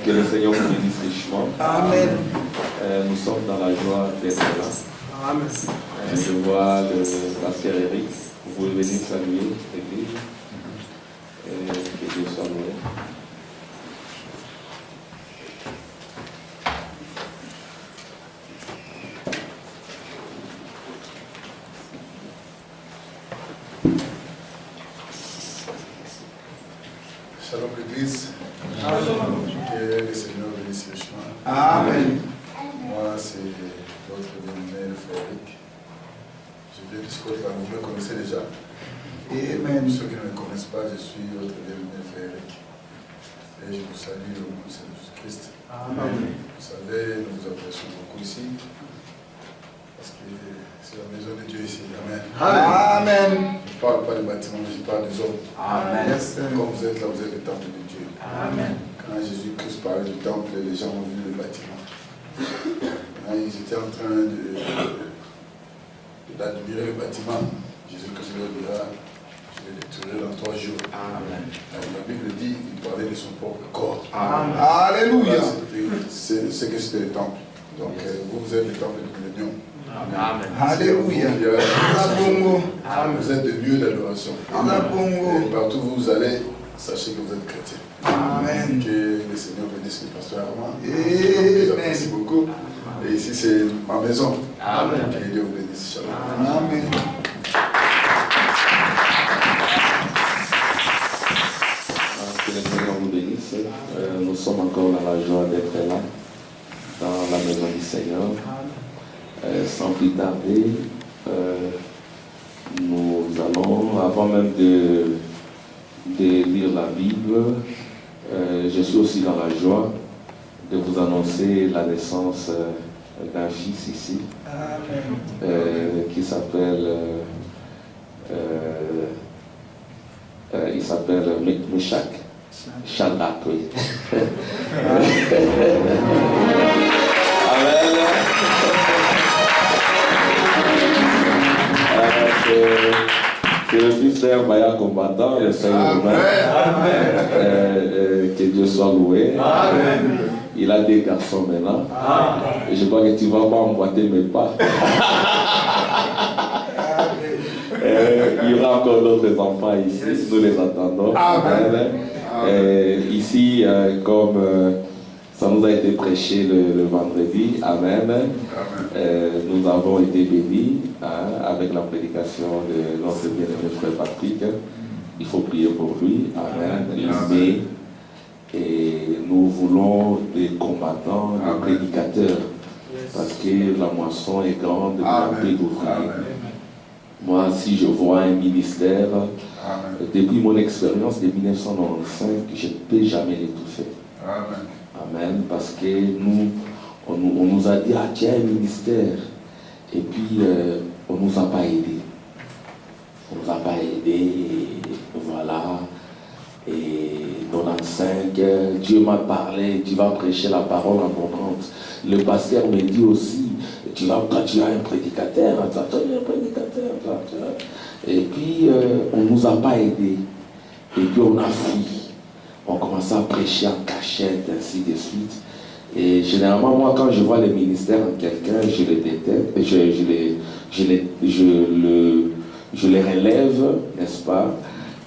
Que le Seigneur vous bénisse richement. Amen. Nous sommes dans la joie d'être là. Amen. Je vois le pasteur Eric. Vous pouvez venir saluer l'église. Que Dieu soit loué. Shalom l'église. Que le Seigneur bénisse richement. Amen. Moi, c'est votre bien-aimé, le frère Eric. Je viens du Scotland, vous me connaissez déjà. Amen. Ceux qui ne me connaissent pas, je suis votre bien-aimé, le frère Eric. Et je vous salue au nom du Seigneur Jésus-Christ. Amen. Vous savez, nous vous apprécions beaucoup ici. Parce que c'est la maison de Dieu ici. Amen. Amen. Je ne parle pas des bâtiments, mais je parle des hommes. Amen. Comme vous êtes là, vous êtes le temple de Dieu. Amen. Quand Jésus-Christ parlait du temple, les gens ont vu le bâtiment. Ils étaient en train d'admirer le bâtiment. Jésus-Christ leur dira, je vais le détruire dans 3 jours. Amen. La Bible dit, il parlait de son propre corps. Amen. Alléluia. C'est ce que c'était le temple. Donc vous êtes le temple de l'union. Amen. Alléluia. Vous êtes de lieu d'adoration. Et partout où vous allez, sachez que vous êtes chrétien. Amen. Que le Seigneur bénisse le pasteur Armand. Amen. J'apprécie beaucoup. Et ici, c'est ma maison. Amen. Que Dieu vous bénisse. Shalom. Amen. Que le Seigneur vous bénisse. Nous sommes encore dans la joie d'être là, dans la maison du Seigneur. Sans plus tarder, nous allons, avant même de lire la Bible, je suis aussi dans la joie de vous annoncer la naissance d'un fils ici, qui s'appelle, il s'appelle Meshach. Shadrach, oui. Amen. C'est le fils d'un vaillant combattant, le Seigneur. Que Dieu soit loué. Amen. Il a des garçons maintenant. Amen. Et je crois que tu ne vas pas emboîter mes pas. Il y aura encore d'autres enfants ici, nous les attendons. Amen. Ici, comme ça nous a été prêché le vendredi, amen. Nous avons été bénis avec la prédication de notre bien-aimé frère Patrick. Il faut prier pour lui, amen. Mais nous voulons des combattants, des prédicateurs, parce que la moisson est grande, il peut d'ouvrir. Moi, si je vois un ministère, depuis mon expérience de 1995, je ne peux jamais l'étouffer. Amen. Parce que on nous a dit, ah tiens, un ministère. Et puis, on ne nous a pas aidés. On ne nous a pas aidés, voilà. Et 95, Dieu m'a parlé, tu vas prêcher la parole abondante. Le pasteur me dit aussi, tu as un prédicateur, et puis on ne nous a pas aidés. Et puis on a fui. On commençait à prêcher en cachette, ainsi de suite. Et généralement, moi, quand je vois le ministère en quelqu'un, je le déteste, je les relève, n'est-ce pas?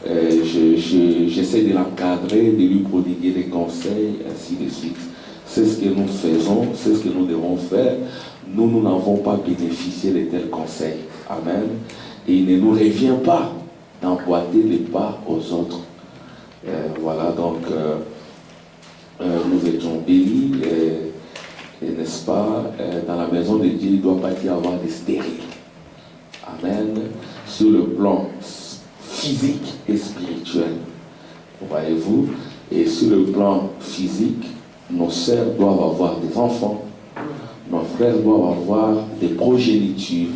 J'essaie de l'encadrer, de lui prodiguer des conseils, ainsi de suite. C'est ce que nous faisons, c'est ce que nous devons faire. Nous n'avons pas bénéficié de tels conseils. Amen. Et il ne nous revient pas d'emboîter les pas aux autres. Voilà, donc nous étions bénis, et n'est-ce pas, dans la maison de Dieu, il ne doit pas y avoir des stériles. Amen. Sur le plan physique et spirituel, voyez-vous, et sur le plan physique, nos sœurs doivent avoir des enfants, nos frères doivent avoir des progénitures.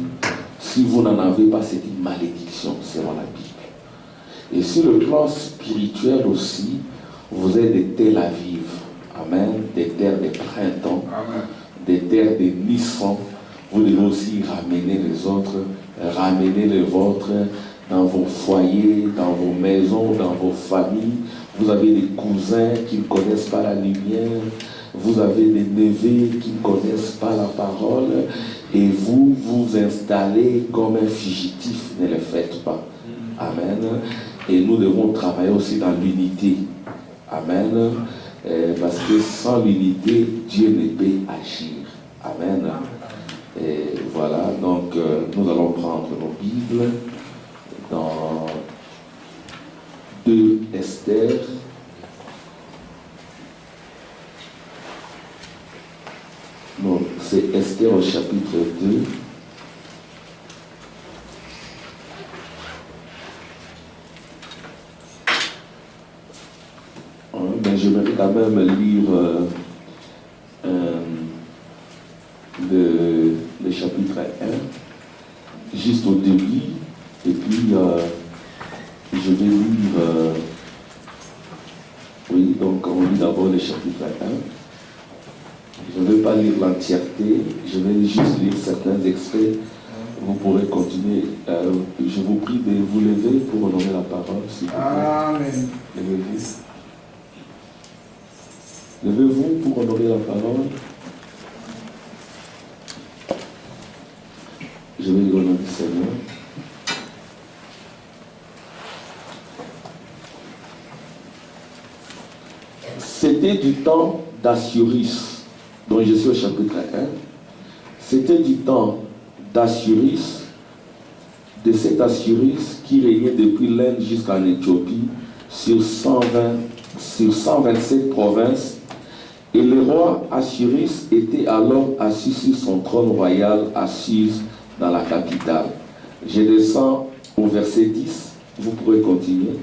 Si vous n'en avez pas, c'est une malédiction selon la Bible. Et sur le plan spirituel aussi, vous êtes des Tel Aviv, amen, des terres de printemps, amen, des terres de Nissan. Vous devez aussi ramener les autres, ramener les vôtres dans vos foyers, dans vos maisons, dans vos familles. Vous avez des cousins qui ne connaissent pas la lumière. Vous avez des neveux qui ne connaissent pas la parole. Et vous vous installez comme un fugitif. Ne le faites pas. Amen. Et nous devons travailler aussi dans l'unité. Amen. Parce que sans l'unité, Dieu ne peut agir. Amen. Et voilà, donc nous allons prendre nos Bibles dans 2 Esther. Non, c'est Esther au chapitre 2. Mais j'aimerais quand même lire le chapitre 1, juste au début, et puis je vais lire, oui, donc on lit d'abord le chapitre 1. Je ne vais pas lire l'entièreté, je vais juste lire certains extraits. Vous pourrez continuer. Je vous prie de vous lever pour honorer la parole, s'il vous plaît. Amen. Levez-vous. Levez-vous pour honorer la parole. Je vais lire au nom du Seigneur. C'était du temps d'Assuris, dont je suis au chapitre 1. C'était du temps d'Assuris, de cet Assuris qui régnait depuis l'Inde jusqu'en Éthiopie, sur 127 provinces. Et le roi Assuris était alors assis sur son trône royal, assis dans la capitale. Je descends au verset 10, vous pourrez continuer.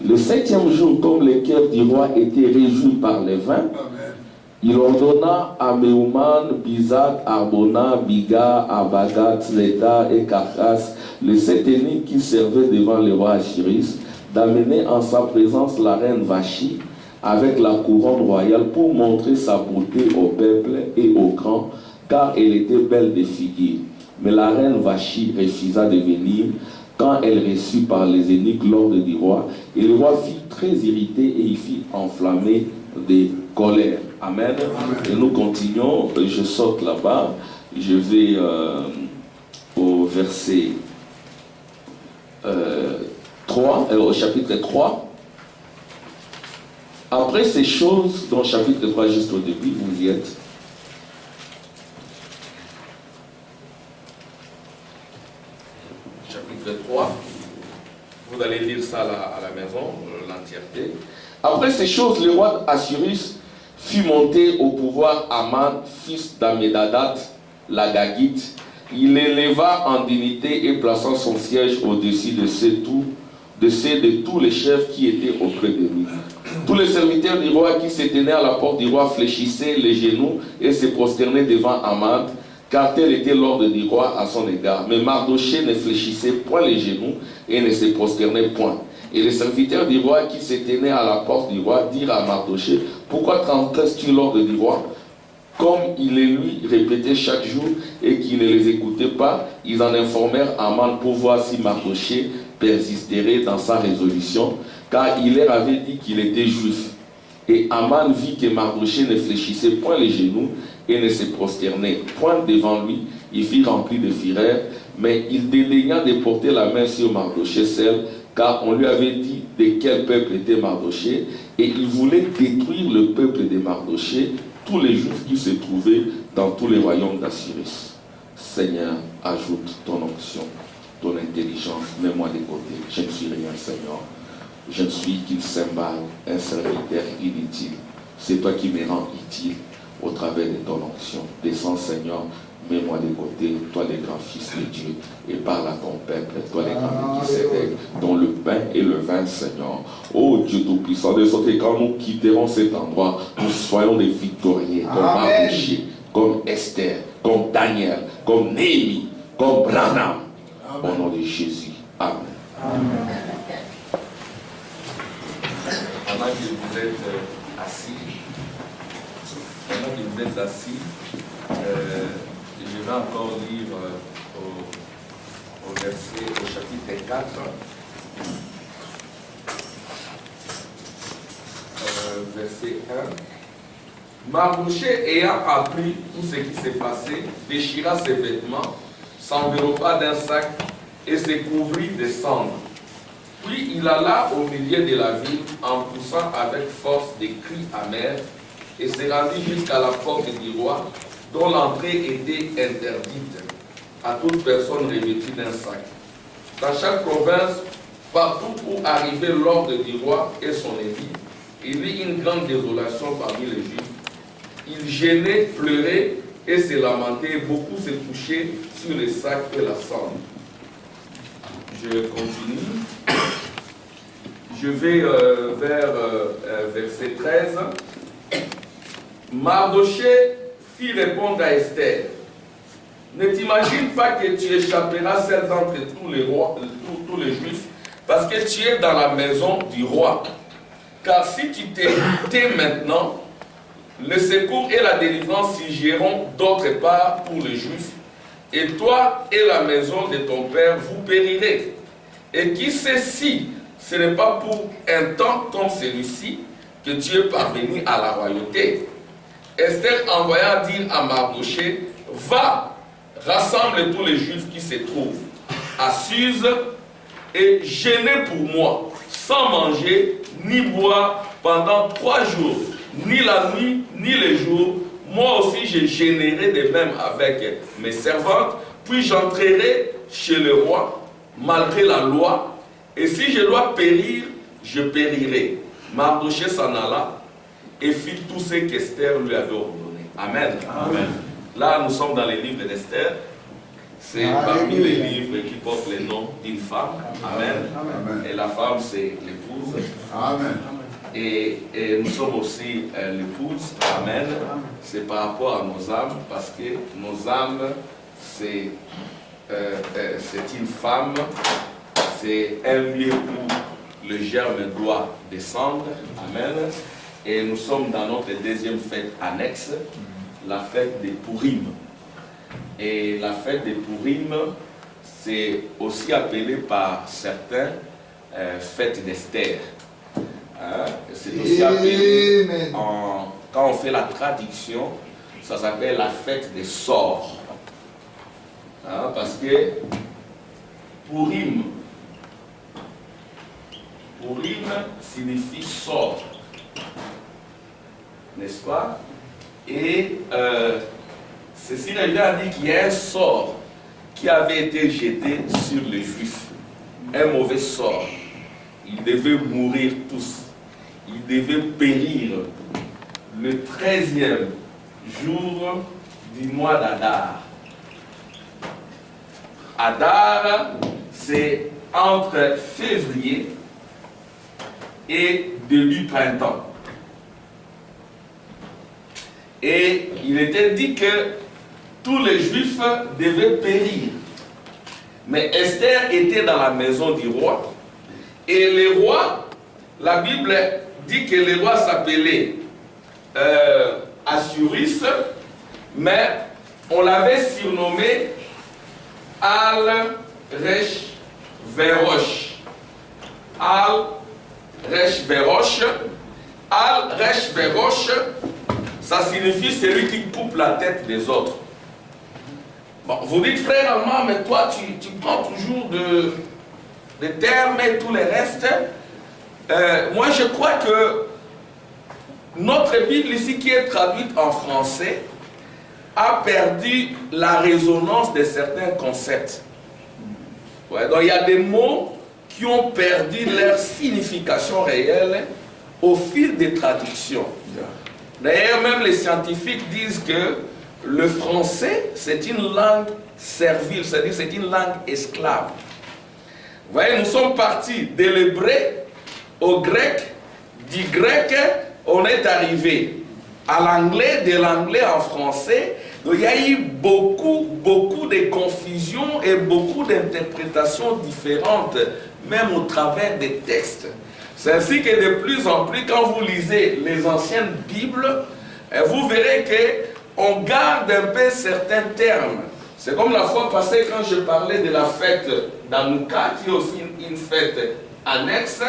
Le 7e jour, comme le cœur du roi était réjoui par le vin, il ordonna à Mehuman, Bizat, Arbona, Biga, Abagat, Zeta et Karkas, les 7 eunuques qui servaient devant le roi Assuris, d'amener en sa présence la reine Vachi avec la couronne royale pour montrer sa beauté au peuple et aux grands, car elle était belle de figure. Mais la reine Vachi refusa de venir quand elle reçut par les eunuques l'ordre du roi. Et le roi fut très irrité et il fut enflammé de colère. Amen. Et nous continuons. Je saute là-bas. Je vais au verset 3, au chapitre 3. Après ces choses, dans le chapitre 3, juste au début, vous y êtes. Chapitre 3. Vous allez lire ça à la maison, l'entièreté. Après ces choses, le roi Assuris fut monté au pouvoir Aman, fils d'Amédadat, l'Agagite. Il l'éleva en dignité et plaçant son siège au-dessus de tous les chefs qui étaient auprès de lui. Tous les serviteurs du roi qui se tenaient à la porte du roi fléchissaient les genoux et se prosternaient devant Aman, car tel était l'ordre du roi à son égard. Mais Mardochée ne fléchissait point les genoux et ne se prosternait point. Et les serviteurs du roi qui se tenaient à la porte du roi dirent à Mardochée: pourquoi transgresses-tu l'ordre du roi? Comme il les lui répétait chaque jour et qu'il ne les écoutait pas, ils en informèrent Aman pour voir si Mardochée persisterait dans sa résolution, car il leur avait dit qu'il était juif. Et Aman vit que Mardochée ne fléchissait point les genoux et ne se prosternait point devant lui. Il fut rempli de fureur, mais il dédaigna de porter la main sur Mardochée seul, car on lui avait dit de quel peuple était Mardochée, et il voulait détruire le peuple de Mardochée, tous les juifs qui se trouvaient dans tous les royaumes d'Assyrie. Seigneur, ajoute ton onction, ton intelligence, mets-moi de côté. Je ne suis rien, Seigneur. Je ne suis qu'une cymbale, un serviteur inutile. C'est toi qui me rends utile au travers de ton onction. Descends, Seigneur, mets-moi de côté, toi le grand fils de Dieu, et parle à ton peuple, toi le grand Melchisédek, dont le pain et le vin, Seigneur. Oh Dieu Tout-Puissant, de sorte que quand nous quitterons cet endroit, nous soyons des victorieux, comme Mardochée, comme Esther, comme Daniel, comme Néhémie, comme Branham. Au nom de Jésus. Amen. Amen. Pendant que vous êtes assis, je vais encore lire au chapitre 4. Verset 1. Mardochée, ayant appris tout ce qui s'est passé, déchira ses vêtements, s'enveloppa d'un sac et se couvrit de cendres. Puis il alla au milieu de la ville en poussant avec force des cris amers et se rendit jusqu'à la porte du roi, dont l'entrée était interdite à toute personne revêtue d'un sac. Dans chaque province, partout où arrivait l'ordre du roi et son édit, il vit une grande désolation parmi les Juifs. Ils gênaient, pleuraient et se lamentaient. Beaucoup se couchaient sur les sacs et la cendre. Je continue. Je vais vers verset 13. Mardochée fit répondre à Esther: ne t'imagine pas que tu échapperas seul d'entre tous les Juifs, parce que tu es dans la maison du roi. Car si tu tais maintenant, le secours et la délivrance siégieront d'autre part pour les Juifs, et toi et la maison de ton père vous périrez. Et qui sait si ce n'est pas pour un temps comme celui-ci que tu es parvenu à la royauté. Esther envoya dire à Mardochée: va, rassemble tous les Juifs qui se trouvent à Suse et gênez pour moi, sans manger ni boire pendant 3 jours, ni la nuit, ni les jours. Moi aussi je gênerai de même avec mes servantes, puis j'entrerai chez le roi, malgré la loi, et si je dois périr, je périrai. Mardochée s'en alla et fit tout ce qu'Esther lui avait ordonné. Amen. Amen. Là, nous sommes dans les livres d'Esther. C'est parmi les livres qui portent le nom d'une femme. Amen. Amen. Et la femme, c'est l'épouse. Amen. Et nous sommes aussi l'épouse. Amen. C'est par rapport à nos âmes, parce que nos âmes, c'est une femme, c'est un lieu où le germe doit descendre. Amen. Et nous sommes dans notre deuxième fête annexe, la fête des Pourim. Et la fête des Pourim, c'est aussi appelé par certains fête d'Esther. C'est aussi appelé, quand on fait la traduction, ça s'appelle la fête des sorts. Parce que Pourim signifie sort, n'est-ce pas? Et ceci revient à dire qu'il y a un sort qui avait été jeté sur les Juifs, un mauvais sort. Ils devaient mourir tous, ils devaient périr le 13e jour du mois d'Adar. Adar, c'est entre février et début printemps. Et il était dit que tous les Juifs devaient périr. Mais Esther était dans la maison du roi. Et le roi, la Bible dit que le roi s'appelait Assuris, mais on l'avait surnommé Al-Resh-Verosh. Al-Resh-Verosh. Al-Resh-Verosh, ça signifie celui qui coupe la tête des autres. Bon, vous dites, frère Allemand, mais toi, tu prends toujours des termes et tout le reste. Moi, je crois que notre Bible ici, qui est traduite en français, a perdu la résonance de certains concepts. Ouais, donc, il y a des mots qui ont perdu leur signification réelle au fil des traductions. D'ailleurs, même les scientifiques disent que le français, c'est une langue servile, c'est-à-dire c'est une langue esclave. Vous voyez, nous sommes partis de l'hébreu au grec, du grec, on est arrivé à l'anglais, de l'anglais en français. Donc il y a eu beaucoup de confusions et beaucoup d'interprétations différentes, même au travers des textes. C'est ainsi que de plus en plus, quand vous lisez les anciennes Bibles, vous verrez qu'on garde un peu certains termes, C'est comme la fois passée quand je parlais de la fête d'Hanouka, qui est aussi une fête annexe.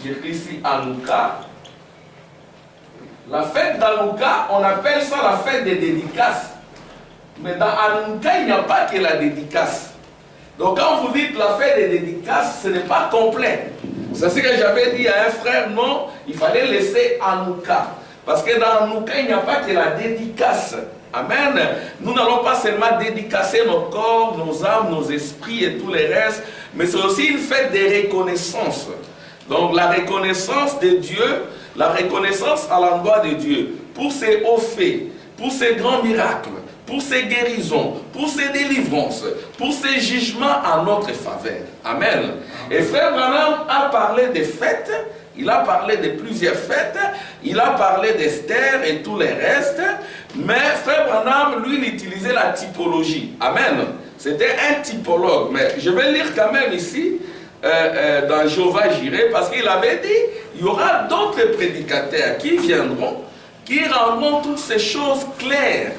J'écris ici Hanouka. La fête d'Hanouka, on appelle ça la fête des dédicaces. Mais dans Hanouka, il n'y a pas que la dédicace. Donc quand vous dites la fête des dédicaces, ce n'est pas complet. C'est ce que j'avais dit à un frère, non, il fallait laisser Hanouka. Parce que dans Hanouka, il n'y a pas que la dédicace. Amen. Nous n'allons pas seulement dédicacer nos corps, nos âmes, nos esprits et tous les restes, mais c'est aussi une fête de reconnaissance. Donc la reconnaissance de Dieu, la reconnaissance à l'endroit de Dieu, pour ses hauts faits, pour ses grands miracles, pour ses guérisons, pour ses délivrances, pour ses jugements en notre faveur. Amen. Et Frère Branham a parlé des fêtes, il a parlé de plusieurs fêtes, il a parlé d'Esther et tous les restes, mais Frère Branham, lui, il utilisait la typologie. Amen. C'était un typologue, mais je vais lire quand même ici, dans Jéhovah Jireh, parce qu'il avait dit, il y aura d'autres prédicateurs qui viendront, qui rendront toutes ces choses claires.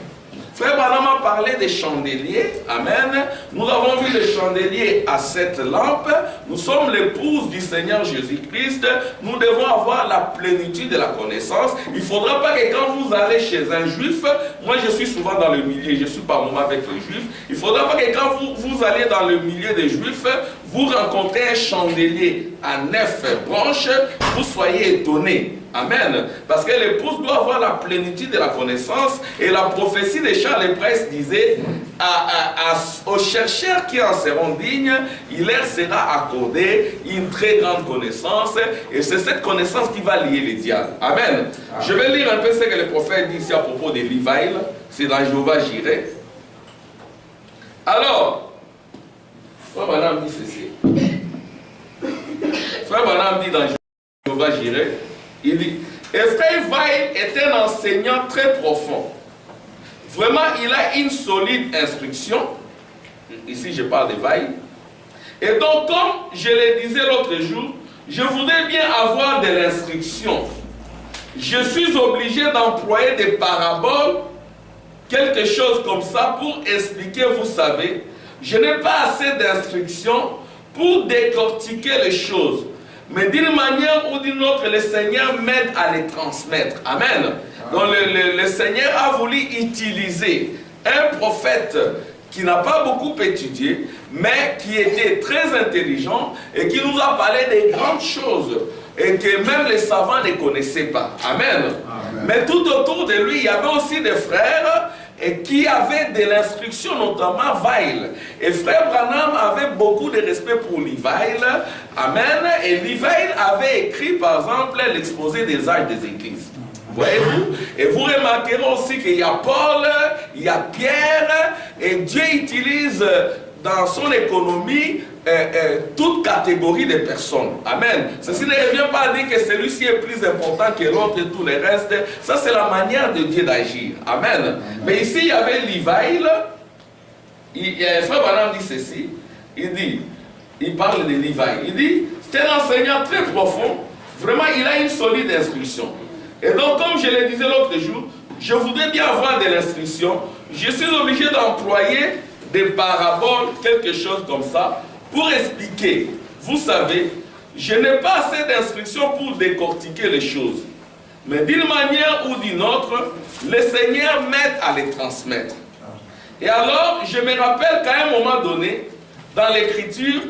Frère Branham a parlé des chandeliers, amen. Nous avons vu les chandeliers à 7 lampes. Nous sommes l'épouse du Seigneur Jésus-Christ. Nous devons avoir la plénitude de la connaissance. Il ne faudra pas que quand vous allez chez un juif, moi je suis souvent dans le milieu, je suis par moment avec les juifs, il ne faudra pas que quand vous allez dans le milieu des juifs, vous rencontrez un chandelier à 9 branches, vous soyez étonnés. Amen. Parce que l'épouse doit avoir la plénitude de la connaissance. Et la prophétie de Charles le Prince disait aux chercheurs qui en seront dignes, il leur sera accordé une très grande connaissance. Et c'est cette connaissance qui va lier les diables. Amen. Je vais lire un peu ce que le prophète dit ici à propos de Livaïl. C'est dans Jéhovah Jireh. Alors, Frère Branham dit ceci. Frère Branham dit dans Jéhovah Jireh, il dit, Ephraim Weil est un enseignant très profond. Vraiment, il a une solide instruction. Ici, je parle de Weil. Et donc, comme je le disais l'autre jour, je voudrais bien avoir de l'instruction. Je suis obligé d'employer des paraboles, quelque chose comme ça, pour expliquer, vous savez, je n'ai pas assez d'instruction pour décortiquer les choses. Mais d'une manière ou d'une autre, le Seigneur m'aide à les transmettre. Amen. Donc le Seigneur a voulu utiliser un prophète qui n'a pas beaucoup étudié, mais qui était très intelligent et qui nous a parlé des grandes choses et que même les savants ne connaissaient pas. Amen. Amen. Mais tout autour de lui, il y avait aussi des frères et qui avaient de l'instruction, notamment Weil. Et Frère Branham avait beaucoup de respect pour Livaïl. Amen. Et Livaïl avait écrit, par exemple, l'exposé des âges des églises. Voyez-vous? Et vous remarquerez aussi qu'il y a Paul, il y a Pierre, et Dieu utilise dans son économie toute catégorie de personnes. Amen. Ceci ne revient pas à dire que celui-ci est plus important que l'autre et tous les restes. Ça, c'est la manière de Dieu d'agir. Amen. Amen. Mais ici, il y avait Livaïl. Frère Branham dit ceci. Il parle de Livaïl. Il dit, c'est un enseignant très profond. Vraiment, il a une solide instruction. Et donc, comme je le disais l'autre jour, je voudrais bien avoir de l'instruction. Je suis obligé d'employer des paraboles, quelque chose comme ça, pour expliquer. Vous savez, je n'ai pas assez d'instructions pour décortiquer les choses. Mais d'une manière ou d'une autre, le Seigneur m'aide à les transmettre. Et alors, je me rappelle qu'à un moment donné, dans l'Écriture,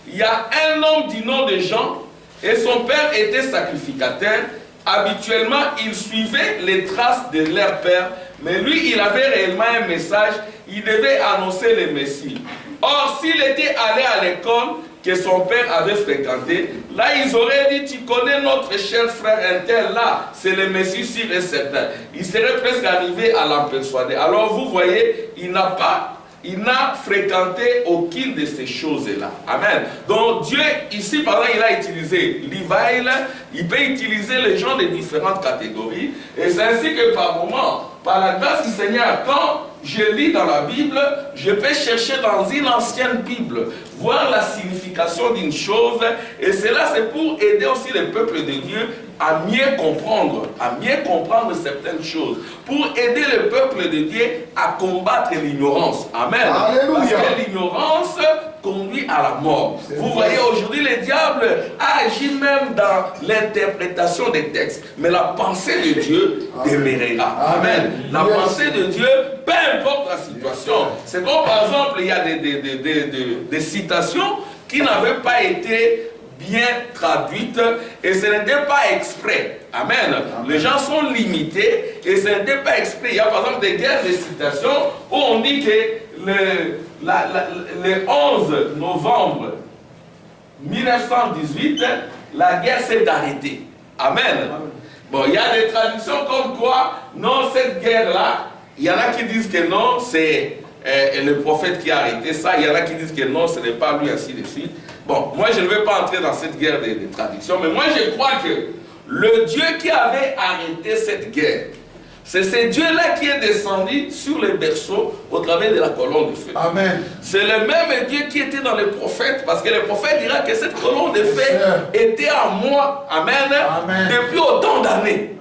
il y a un homme du nom de Jean, et son père était sacrificateur. Habituellement, il suivait les traces de leur père, mais lui, il avait réellement un message, il devait annoncer le Messie. Or, s'il était allé à l'école que son père avait fréquenté, là, ils auraient dit, tu connais notre cher frère Intel, là, c'est le Messie sûr et certain. Il serait presque arrivé à l'en persuader. Alors, vous voyez, il n'a fréquenté aucune de ces choses-là. Amen. Donc Dieu, ici, par exemple, il a utilisé Livaïl, il peut utiliser les gens de différentes catégories. Et c'est ainsi que par moment, par la grâce du Seigneur, quand je lis dans la Bible, je peux chercher dans une ancienne Bible, voir la signification d'une chose. Et cela, c'est pour aider aussi le peuple de Dieu à mieux comprendre certaines choses, pour aider le peuple de Dieu à combattre l'ignorance. Amen. Alléluia. Parce que l'ignorance conduit à la mort. Vous voyez, aujourd'hui, le diable agit même dans l'interprétation des textes. Mais la pensée de Dieu demeurera. Amen. La pensée de Dieu, peu importe la situation. C'est comme par exemple, il y a des citations qui n'avaient pas été bien traduites et ce n'était pas exprès. Amen. Les gens sont limités et ce n'était pas exprès. Il y a par exemple des guerres de citations où on dit que le 11 novembre 1918, la guerre s'est arrêtée. Amen. Bon, il y a des traductions comme quoi, non, cette guerre-là, il y en a qui disent que non, c'est le prophète qui a arrêté ça. Il y en a qui disent que non, ce n'est pas lui, ainsi de suite. Bon, moi je ne vais pas entrer dans cette guerre de traduction, mais moi je crois que le Dieu qui avait arrêté cette guerre, c'est ce Dieu-là qui est descendu sur les berceaux au travers de la colonne de feu. Amen. C'est le même Dieu qui était dans les prophètes, parce que le prophète dira que cette colonne de feu était à moi, amen, depuis autant d'années.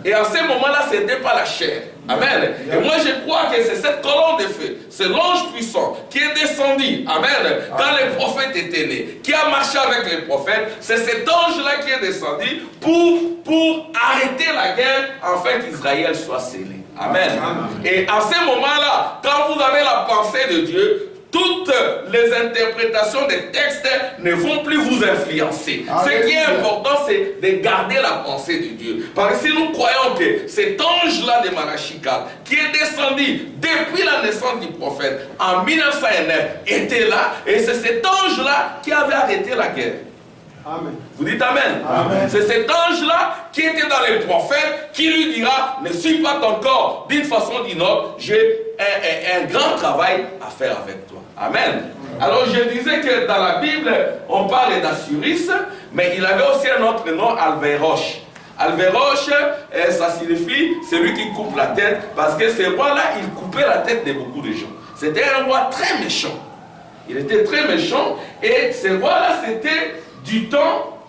Et en ce moment-là, ce n'était pas la chair. Amen. Et moi je crois que c'est cette colonne de feu, c'est l'ange puissant qui est descendu, amen, quand les prophètes étaient nés, qui a marché avec les prophètes. C'est cet ange-là qui est descendu pour arrêter la guerre afin qu'Israël soit scellé. Amen. Et à ce moment-là, quand vous avez la pensée de Dieu, toutes les interprétations des textes ne vont plus vous influencer. Ce qui est important, c'est de garder la pensée de Dieu. Parce que si nous croyons que cet ange-là de Malachie 4, qui est descendu depuis la naissance du prophète en 1909, était là, et c'est cet ange-là qui avait arrêté la guerre. Amen. Vous dites Amen. C'est cet ange-là qui était dans les prophètes qui lui dira, ne suis pas ton corps d'une façon ou d'une autre, j'ai un grand travail à faire avec toi. Amen. Alors je disais que dans la Bible, on parle d'Assuris, mais il avait aussi un autre nom, Alvéroche. Alvéroche, ça signifie celui qui coupe la tête, parce que ce roi-là, il coupait la tête de beaucoup de gens. C'était un roi très méchant. Il était très méchant, et ce roi-là, c'était du temps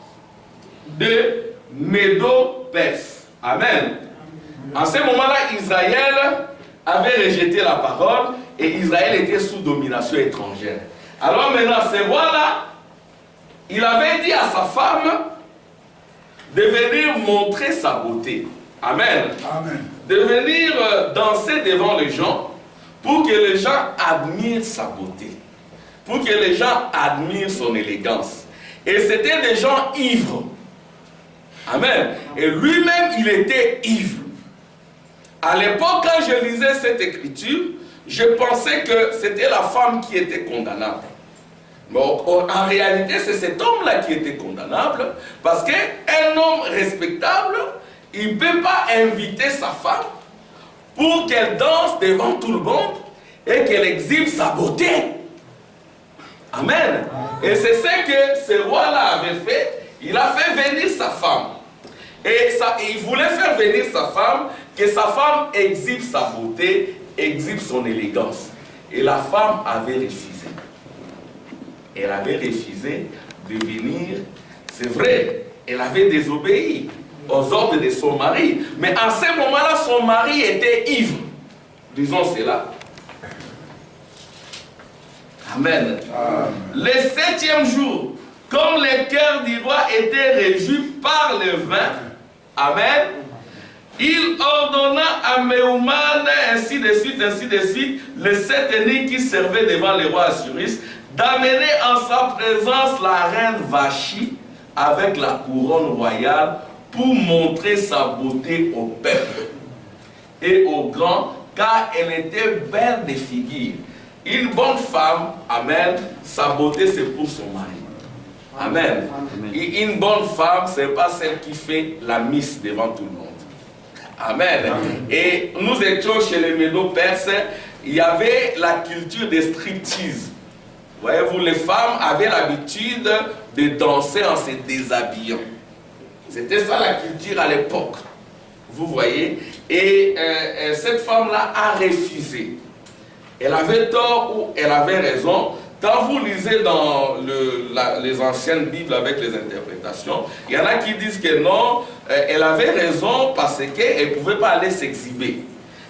de Médo-Perse. Amen. En ce moment-là, Israël avait rejeté la parole et Israël était sous domination étrangère. Alors maintenant, ce roi-là, il avait dit à sa femme de venir montrer sa beauté. Amen. De venir danser devant les gens pour que les gens admirent sa beauté. Pour que les gens admirent son élégance. Et c'était des gens ivres. Amen. Et lui-même, il était ivre. À l'époque, quand je lisais cette écriture, je pensais que c'était la femme qui était condamnable. Bon, en réalité, c'est cet homme-là qui était condamnable, parce qu'un homme respectable, il ne peut pas inviter sa femme pour qu'elle danse devant tout le monde et qu'elle exhibe sa beauté. Amen. Et c'est ce que ce roi-là avait fait. Il a fait venir sa femme. Et il voulait faire venir sa femme, que sa femme exhibe sa beauté, exhibe son élégance. Et la femme avait refusé. Elle avait refusé de venir. C'est vrai, elle avait désobéi aux ordres de son mari. Mais à ce moment-là, son mari était ivre. Disons cela. Amen. Le 7e jour, comme le cœur du roi était réjoui par le vin, amen, il ordonna à Méouman, ainsi de suite, les 7 eunuques qui servaient devant le roi Assuris, d'amener en sa présence la reine Vachi avec la couronne royale pour montrer sa beauté au peuple et aux grands, car elle était belle de figure. Une bonne femme, amen, sa beauté c'est pour son mari. Amen. Et une bonne femme, ce n'est pas celle qui fait la miss devant tout le monde. Amen. Et nous étions chez les Médo-Perses, il y avait la culture des striptease. Voyez-vous, les femmes avaient l'habitude de danser en se déshabillant. C'était ça la culture à l'époque. Vous voyez. Et cette femme-là a refusé. Elle avait tort ou elle avait raison. quand vous lisez dans les anciennes Bibles avec les interprétations, il y en a qui disent que non, elle avait raison parce qu'elle ne pouvait pas aller s'exhiber.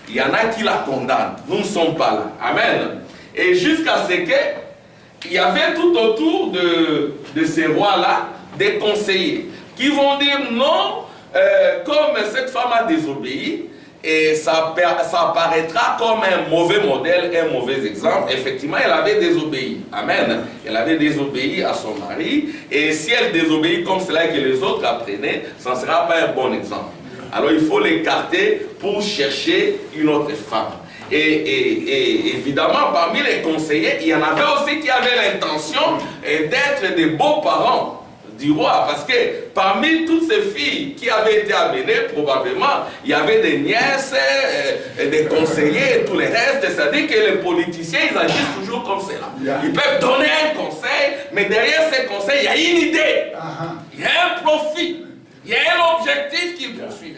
Il y en a qui la condamnent. Nous ne sommes pas là. Amen. Et jusqu'à ce qu'il y avait tout autour de ces rois-là des conseillers qui vont dire non, comme cette femme a désobéi, et ça apparaîtra comme un mauvais modèle, un mauvais exemple. Effectivement, elle avait désobéi. Amen. Elle avait désobéi à son mari. Et si elle désobéit comme cela que les autres apprenaient, ça ne sera pas un bon exemple. Alors il faut l'écarter pour chercher une autre femme. Et évidemment, parmi les conseillers, il y en avait aussi qui avaient l'intention d'être des beaux parents du roi, parce que parmi toutes ces filles qui avaient été amenées, probablement, il y avait des nièces, des conseillers et tout le reste. C'est-à-dire que les politiciens, ils agissent toujours comme cela. Ils peuvent donner un conseil, mais derrière ces conseils, il y a une idée, il y a un profit, il y a un objectif qu'ils poursuivent.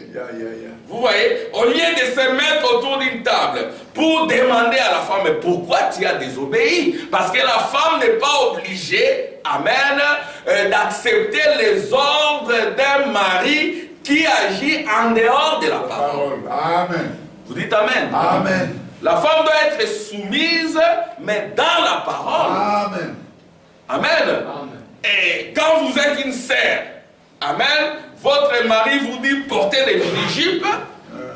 Vous voyez, au lieu de se mettre autour d'une table pour demander à la femme, mais pourquoi tu as désobéi? Parce que la femme n'est pas obligée, amen, d'accepter les ordres d'un mari qui agit en dehors de la parole. Amen. Vous dites amen? Amen. La femme doit être soumise, mais dans la parole. Amen. Amen. Et quand vous êtes une sœur, amen, votre mari vous dit portez des mini-jupes,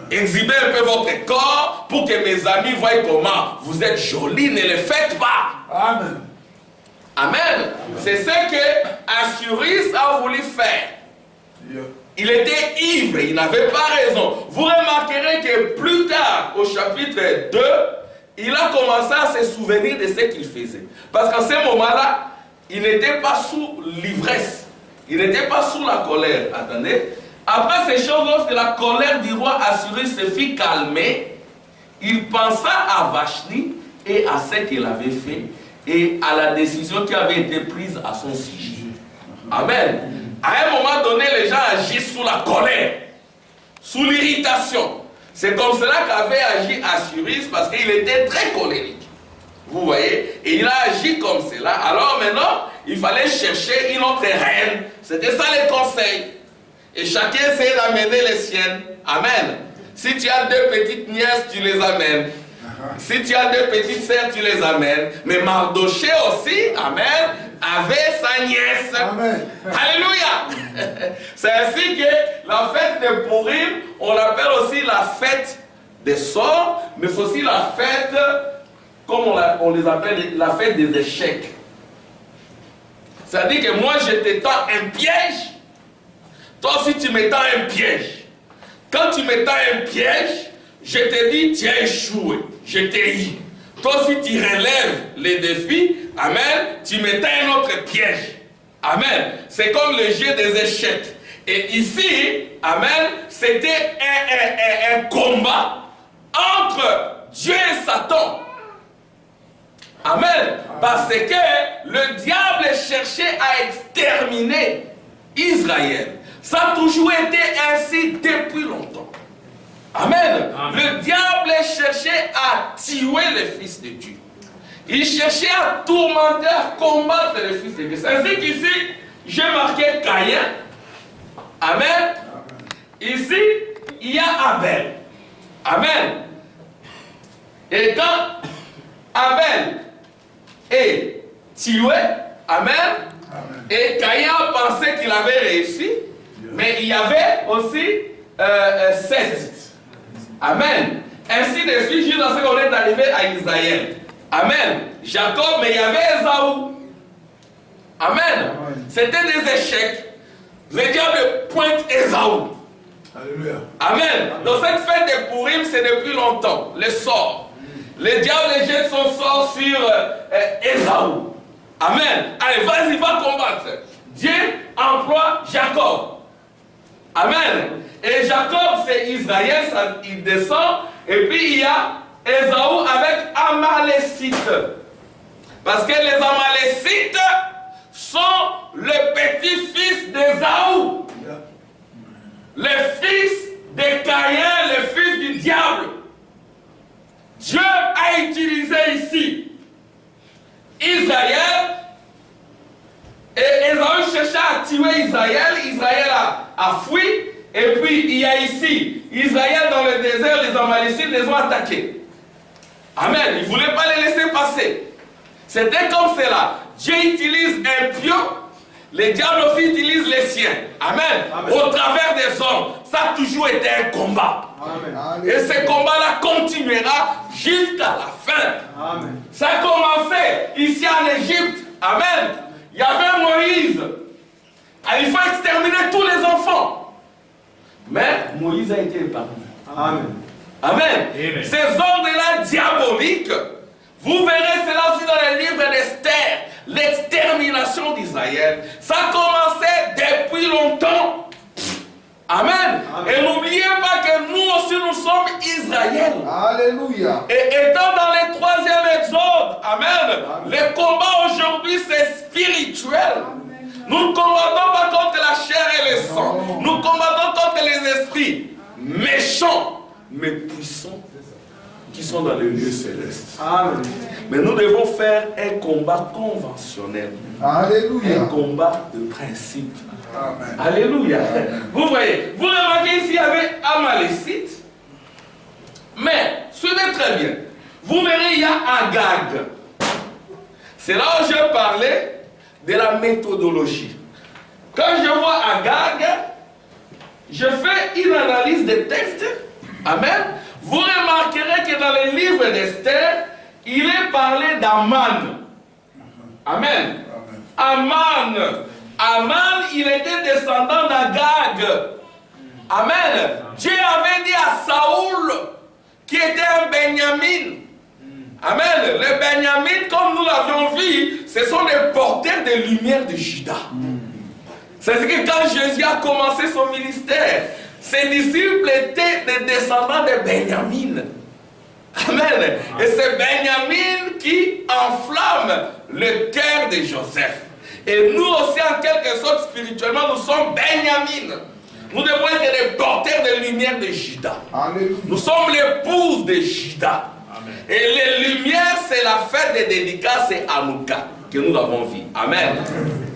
exhibez un peu votre corps pour que mes amis voient comment vous êtes jolie, ne le faites pas. Amen. Amen. C'est ce que Assuris a voulu faire. Il était ivre, il n'avait pas raison. Vous remarquerez que plus tard, au chapitre 2, il a commencé à se souvenir de ce qu'il faisait. Parce qu'en ce moment-là, il n'était pas sous l'ivresse. Il n'était pas sous la colère. Attendez. Après ces choses, lorsque la colère du roi Assuris se fit calmer, il pensa à Vashti et à ce qu'elle avait fait et à la décision qui avait été prise à son sujet. Amen. À un moment donné, les gens agissent sous la colère, sous l'irritation. C'est comme cela qu'avait agi Assuris parce qu'il était très colérique. Vous voyez? Et il a agi comme cela. Alors maintenant, il fallait chercher une autre reine. C'était ça les conseils. Et chacun essayait d'amener les siennes. Amen. Si tu as deux petites nièces, tu les amènes. Si tu as deux petites sœurs, tu les amènes. Mais Mardoché aussi, amen, avait sa nièce. Amen. Alléluia. C'est ainsi que la fête de Purim, on l'appelle aussi la fête des sorts, mais c'est aussi la fête, comme on les appelle, la fête des échecs. C'est-à-dire que moi, je te tends un piège, toi aussi tu me tends un piège. Quand tu me tends un piège, je te dis, tu as échoué, je t'ai eu. Toi aussi tu relèves les défis, amen, tu me tends un autre piège. Amen. C'est comme le jeu des échecs. Et ici, amen, c'était un combat entre Dieu et Satan. Amen. Parce que le diable cherchait à exterminer Israël. Ça a toujours été ainsi depuis longtemps. Amen. Le diable cherchait à tuer les fils de Dieu. Il cherchait à tourmenter, à combattre les fils de Dieu. C'est ainsi qu'ici, j'ai marqué Caïn. Amen. Ici, il y a Abel. Amen. Et quand Abel est tué, amen, et Caïn a pensé qu'il avait réussi, mais il y avait aussi Seth. Amen. Ainsi de suite, jusqu'à ce qu'on est arrivé à Israël. Amen. Jacob, mais il y avait Ésaü. Amen. C'était des échecs. Le diable pointe Ésaü. Alléluia. Amen. Dans cette fête de Purim, c'est depuis longtemps. Le sort. Le diable jette son sort sur Ésaü. Amen. Allez, vas-y, va combattre. Dieu emploie Jacob. Amen. Et Jacob, c'est Israël, ça, il descend. Et puis il y a Ésaü avec Amalécite. Parce que les Amalécites sont les petits-fils d'Ésaü. Les fils de Caïn, les fils du diable. Dieu a utilisé ici Israël Israël, Israël a fui, et puis il y a ici, Israël dans le désert, les Amalécites les ont attaqués. Amen, ils ne voulaient pas les laisser passer. C'était comme cela. Dieu utilise un pion, les diables aussi utilisent les siens. Amen. Amen. Au travers des hommes, ça a toujours été un combat. Amen. Et ce combat-là continuera jusqu'à la fin. Amen. Ça a commencé ici en Égypte. Amen. Il y avait Moïse. Il faut exterminer tous les enfants. Mais Moïse a été épargné. Amen. Amen. Amen. Ces ordres-là diaboliques, vous verrez cela aussi dans le livre d'Esther, l'extermination d'Israël. Ça a commencé depuis longtemps. Amen. Amen. Et n'oubliez pas que nous aussi nous sommes Israël. Alléluia. Et étant dans le 3e exode, amen, le combat aujourd'hui c'est spirituel. Amen. Nous ne combattons pas contre la chair et le sang. Nous combattons contre les esprits méchants, mais puissants, qui sont dans les lieux célestes. Amen. Mais nous devons faire un combat conventionnel. Alléluia. Un combat de principe. Amen. Alléluia. Amen. Vous voyez, vous remarquez ici il y avait Amalécite. Mais, suivez très bien. Vous verrez, il y a Agag. C'est là où je parlais de la méthodologie. Quand je vois Agag, je fais une analyse des textes. Amen. Vous remarquerez que dans le livre d'Esther, il est parlé d'Aman. Amen. Aman. Aman, il était descendant d'Agag. Amen. Dieu avait dit à Saoul, qui était un Benjamin. Amen. Les Benjamins, comme nous l'avions vu, ce sont des porteurs de lumière de Juda. C'est-à-dire que quand Jésus a commencé son ministère, ses disciples étaient des descendants de Benjamin. Amen. Et c'est Benjamin qui enflamme le cœur de Joseph. Et nous aussi, en quelque sorte, spirituellement, nous sommes Benjamin. Nous devons être des porteurs de lumière de Juda. Amen. Nous sommes l'épouse de Juda. Amen. Et les lumières, c'est la fête des dédicaces et Hanouka que nous avons vu. Amen.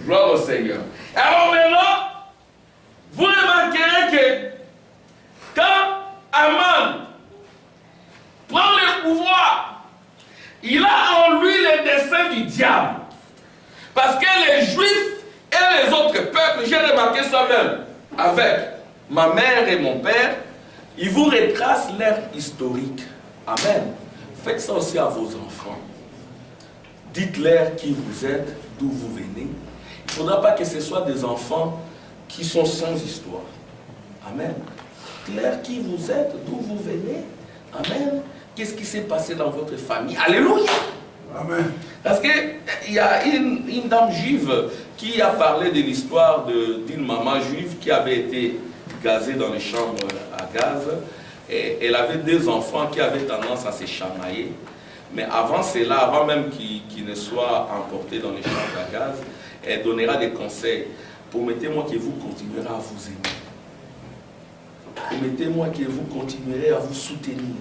Gloire au Seigneur. Alors maintenant, vous remarquerez que quand Aman prend le pouvoir, il a en lui le dessein du diable. Parce que les Juifs et les autres peuples, j'ai remarqué ça même avec ma mère et mon père, ils vous retracent leur historique. Amen. Faites ça aussi à vos enfants. Dites-leur qui vous êtes, d'où vous venez. Il ne faudra pas que ce soit des enfants qui sont sans histoire. Amen. Dites-leur qui vous êtes, d'où vous venez. Amen. Qu'est-ce qui s'est passé dans votre famille? Alléluia. Amen. Parce qu'il y a une dame juive qui a parlé de l'histoire d'une maman juive qui avait été gazée dans les chambres à gaz. Et elle avait 2 enfants qui avaient tendance à se chamailler. Mais avant cela, avant même qu'ils ne soient emportés dans les chambres à gaz, elle donnera des conseils. Promettez-moi que vous continuerez à vous aimer. Promettez-moi que vous continuerez à vous soutenir.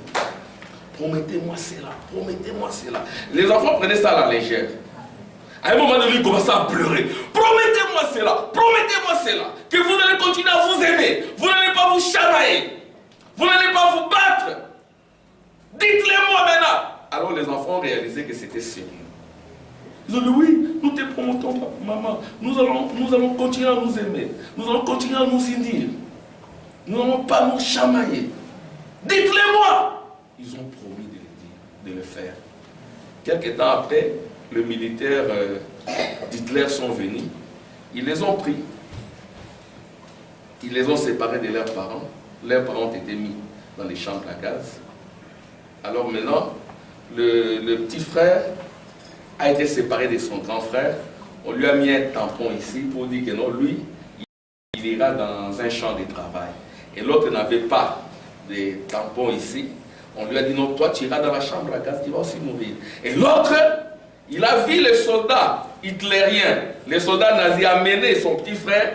Promettez-moi cela, promettez-moi cela. Les enfants prenaient ça à la légère. À un moment donné, ils commençaient à pleurer. Promettez-moi cela, que vous allez continuer à vous aimer. Vous n'allez pas vous chamailler. Vous n'allez pas vous battre. Dites-le-moi maintenant. Alors les enfants ont réalisé que c'était sérieux. Ils ont dit oui, nous te promettons, maman. Nous allons continuer à nous aimer. Nous allons continuer à nous unir. Nous n'allons pas nous chamailler. Dites-le-moi. Ils ont promis de le faire. Quelques temps après, les militaires d'Hitler sont venus. Ils les ont pris. Ils les ont séparés de leurs parents. Leurs parents ont été mis dans les chambres à gaz. Alors maintenant, le petit frère a été séparé de son grand frère. On lui a mis un tampon ici pour dire que non, lui, il ira dans un champ de travail. Et l'autre n'avait pas de tampon ici. On lui a dit non, toi tu iras dans la chambre à gaz, tu vas aussi mourir. Et l'autre, il a vu les soldats hitlériens, les soldats nazis amener son petit frère.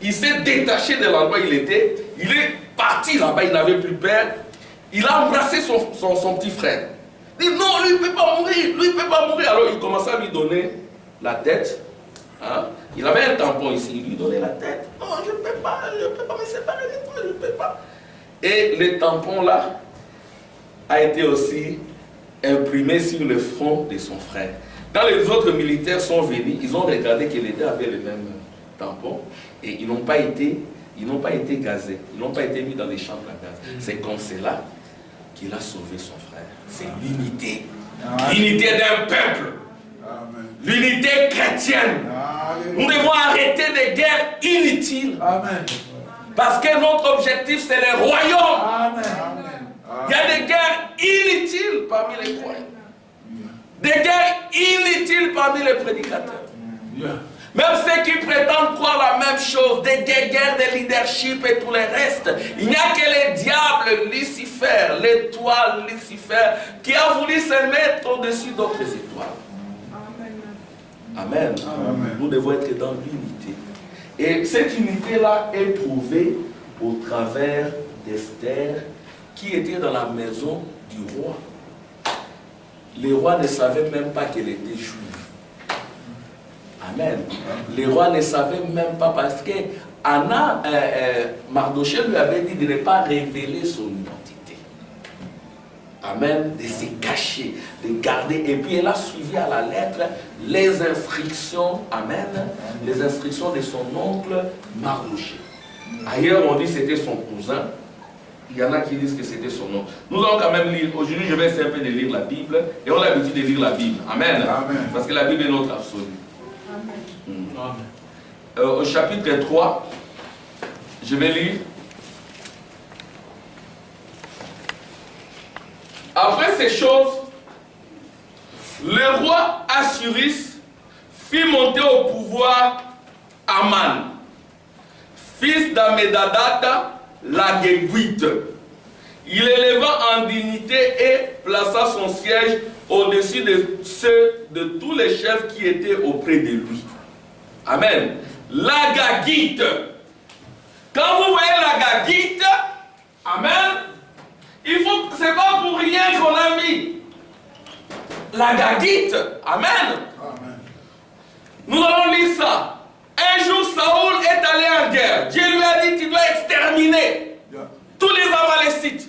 Il s'est détaché de l'endroit où il était. Il est parti là-bas, il n'avait plus peur. Il a embrassé son petit frère. Il dit non, lui il ne peut pas mourir, lui il ne peut pas mourir. Alors il commençait à lui donner la tête. Hein? Il avait un tampon ici, il lui donnait la tête. Non, je ne peux pas me séparer de toi, je ne peux pas. Et le tampon là a été aussi imprimé sur le front de son frère. Quand les autres militaires sont venus, ils ont regardé que les deux avaient le même tampon et ils n'ont pas été gazés, ils n'ont pas été mis dans les chambres à gaz. C'est comme cela qu'il a sauvé son frère. C'est l'unité. L'unité d'un peuple. L'unité chrétienne. Nous devons arrêter des guerres inutiles. Amen. Parce que notre objectif, c'est le royaume. Amen. Il y a des guerres inutiles parmi les croyants. Des guerres inutiles parmi les prédicateurs. Même ceux qui prétendent croire la même chose, des guerres de leadership et tout le reste. Il n'y a que le diable Lucifer, l'étoile Lucifer, qui a voulu se mettre au-dessus d'autres étoiles. Amen. Amen. Nous devons être dans l'unité. Et cette unité-là est prouvée au travers d'Esther, qui était dans la maison du roi. Les rois ne savaient même pas qu'elle était juive. Amen. Les rois ne savaient même pas parce que Mardochée lui avait dit de ne pas révéler son identité. Amen. De se cacher, de garder. Et puis elle a suivi à la lettre les instructions, amen, les instructions de son oncle Mardochée. Ailleurs on dit que c'était son cousin. Il y en a qui disent que c'était son nom. Nous allons quand même lire. Aujourd'hui, je vais essayer un peu de lire la Bible. Et on a l'habitude de lire la Bible. Amen. Amen. Parce que la Bible est notre absolu. Amen. Au chapitre 3, je vais lire. Après ces choses, le roi Assyrus fit monter au pouvoir Aman, fils d'Ammédatha, la Guéguite. Il éleva en dignité et plaça son siège au-dessus de ceux de tous les chefs qui étaient auprès de lui. Amen. La Gaguite. Quand vous voyez la Gaguite, amen, c'est pas pour rien qu'on a mis la Gaguite. Amen. Amen. Nous allons lire ça. Un jour, Saoul est allé en guerre. Dieu lui a dit, tu dois exterminer tous les Amalécites.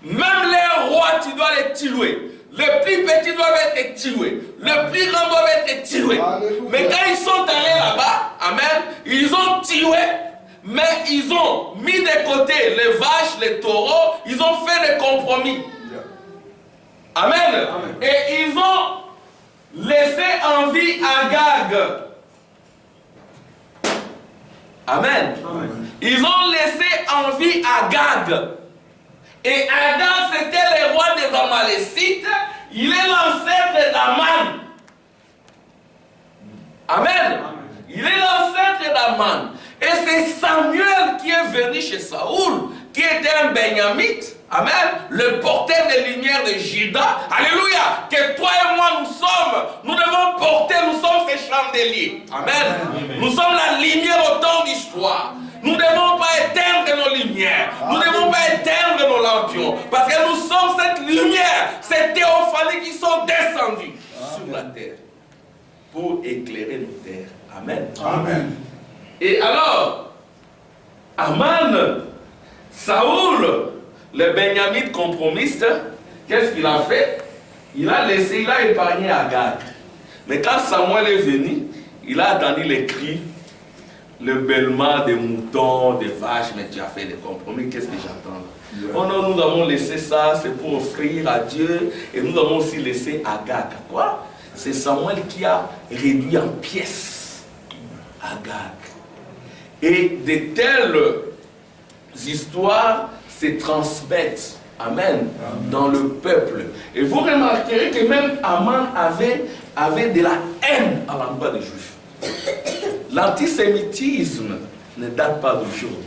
Même les rois, tu dois les tuer. Les plus petits doivent être tués. Les plus grands doivent être tués. Alléluia. Mais quand ils sont allés là-bas, amen, ils ont tué, mais ils ont mis de côté les vaches, les taureaux, ils ont fait des compromis. Amen. Amen. Et ils ont laissé en vie Agag. Amen. Amen. Ils ont laissé en vie Agag. Et Agag, c'était le roi des Amalécites. Il est l'ancêtre d'Aman. Amen. Il est l'ancêtre d'Aman. Et c'est Samuel qui est venu chez Saoul, qui était un Benjamite. Amen. Le porteur des lumières de Juda. Alléluia. Que toi et moi nous devons porter, nous sommes ces chandeliers. Amen. Amen. Nous sommes la lumière au temps du soir. Nous ne devons pas éteindre nos lumières. Nous ne devons pas éteindre nos lampions. Parce que nous sommes cette lumière, ces théophanies qui sont descendues sur la terre pour éclairer nos terres. Amen. Amen. Et alors, Aman, Saoul, le Benjamite conformiste, qu'est-ce qu'il a fait? Il a épargné Agag. Mais quand Samuel est venu, il a entendu les cris, le bêlement des moutons, des vaches, mais tu as fait des compromis, qu'est-ce que j'entends? Oh non, nous avons laissé ça, c'est pour offrir à Dieu, et nous avons aussi laissé Agag. Quoi? C'est Samuel qui a réduit en pièces Agag. Et de telles histoires se transmettent, amen, dans le peuple. Et vous remarquerez que même Aman avait de la haine à l'endroit des Juifs. L'antisémitisme ne date pas d'aujourd'hui,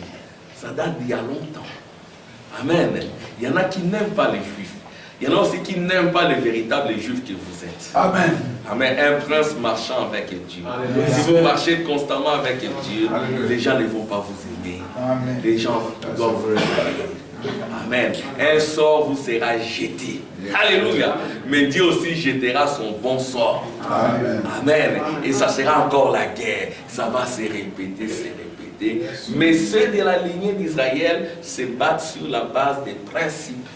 ça date d'il y a longtemps. Amen. Il y en a qui n'aiment pas les Juifs. Il y en a aussi qui n'aiment pas les véritables Juifs que vous êtes. Amen. Amen. Un prince marchant avec Dieu. Alléluia. Si vous marchez constamment avec Dieu, Alléluia, les gens ne vont pas vous aimer. Amen. Les gens doivent vous aimer. Amen. Un sort vous sera jeté. Alléluia. Mais Dieu aussi jettera son bon sort. Amen. Amen. Et ça sera encore la guerre. Ça va se répéter, se répéter. Mais ceux de la lignée d'Israël se battent sur la base des principes.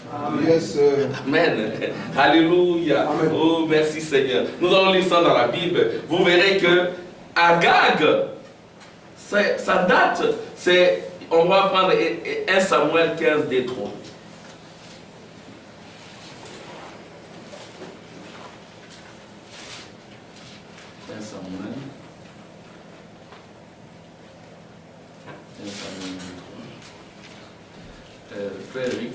Yes, sir. Amen. Alléluia. Amen. Oh, merci Seigneur. Nous allons lire ça dans la Bible. Vous verrez que Agag, ça date, on va prendre 1 Samuel 15, des 3. 1 Samuel. 1 Samuel 3. Frère Eric,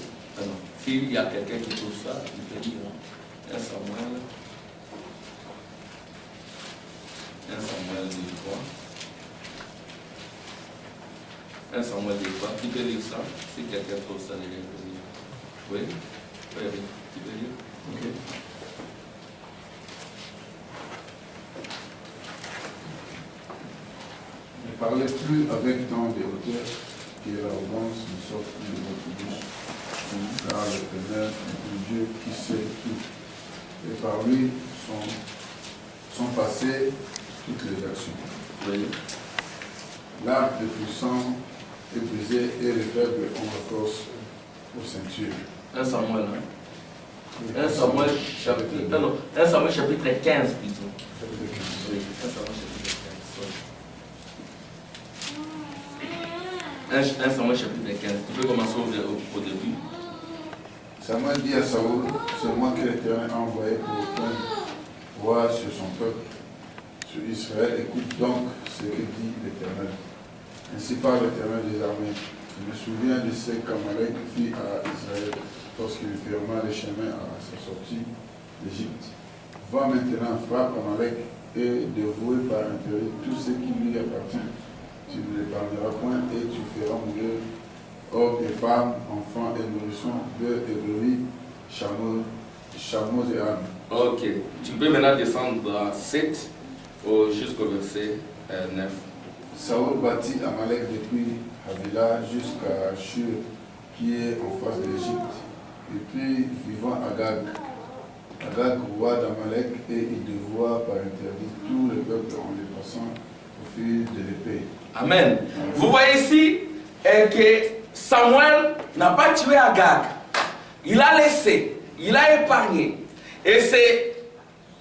s'il y a quelqu'un qui trouve ça, il peut dire. 1 Samuel. 1 Samuel 3. 1 Samuel 3. Tu peux lire ça? Si quelqu'un trouve ça, il peut lire. Oui? Frère Eric, tu peux lire? Ok. Ne parlez plus avec tant de hauteur que l'arrogance ne sorte plus de votre bouche. Car l'Éternel est un Dieu qui sait tout. Et par lui sont passées toutes les actions. Oui. L'arc des puissants est brisé et les faibles ont recours aux ceintures. 1 Samuel, hein? 1 Samuel chapitre 15 plutôt. Chapitre 15. Oui, 1 Samuel chapitre 15. 1 Samuel chapitre 15. Tu peux commencer au début. Samuel dit à Saoul, c'est moi que l'Éternel a envoyé pour prendre roi sur son peuple, sur Israël. Écoute donc ce que dit l'Éternel. Ainsi parle l'Éternel des armées. Je me souviens de ce qu'Amalek fit à Israël lorsqu'il ferma les chemins à sa sortie d'Égypte. Va maintenant, frappe Amalek et dévoue par intérêt tout ce qui lui appartient. Tu ne l'épargneras point et tu feras mourir hommes et femmes, enfants et nourrissons, bœufs et brebis, chameaux et ânes. Ok. Tu peux maintenant descendre à 7 jusqu'au verset 9. Saoul bâtit Amalek depuis Havila jusqu'à Shur, qui est en face de l'Égypte. Et puis vivant Agag. Agag, roi d'Amalek, et il dévoua par interdit tout le peuple en les passant au fil de l'épée. Amen. Vous voyez ici que Samuel n'a pas tué Agag. Il a laissé, il a épargné. Et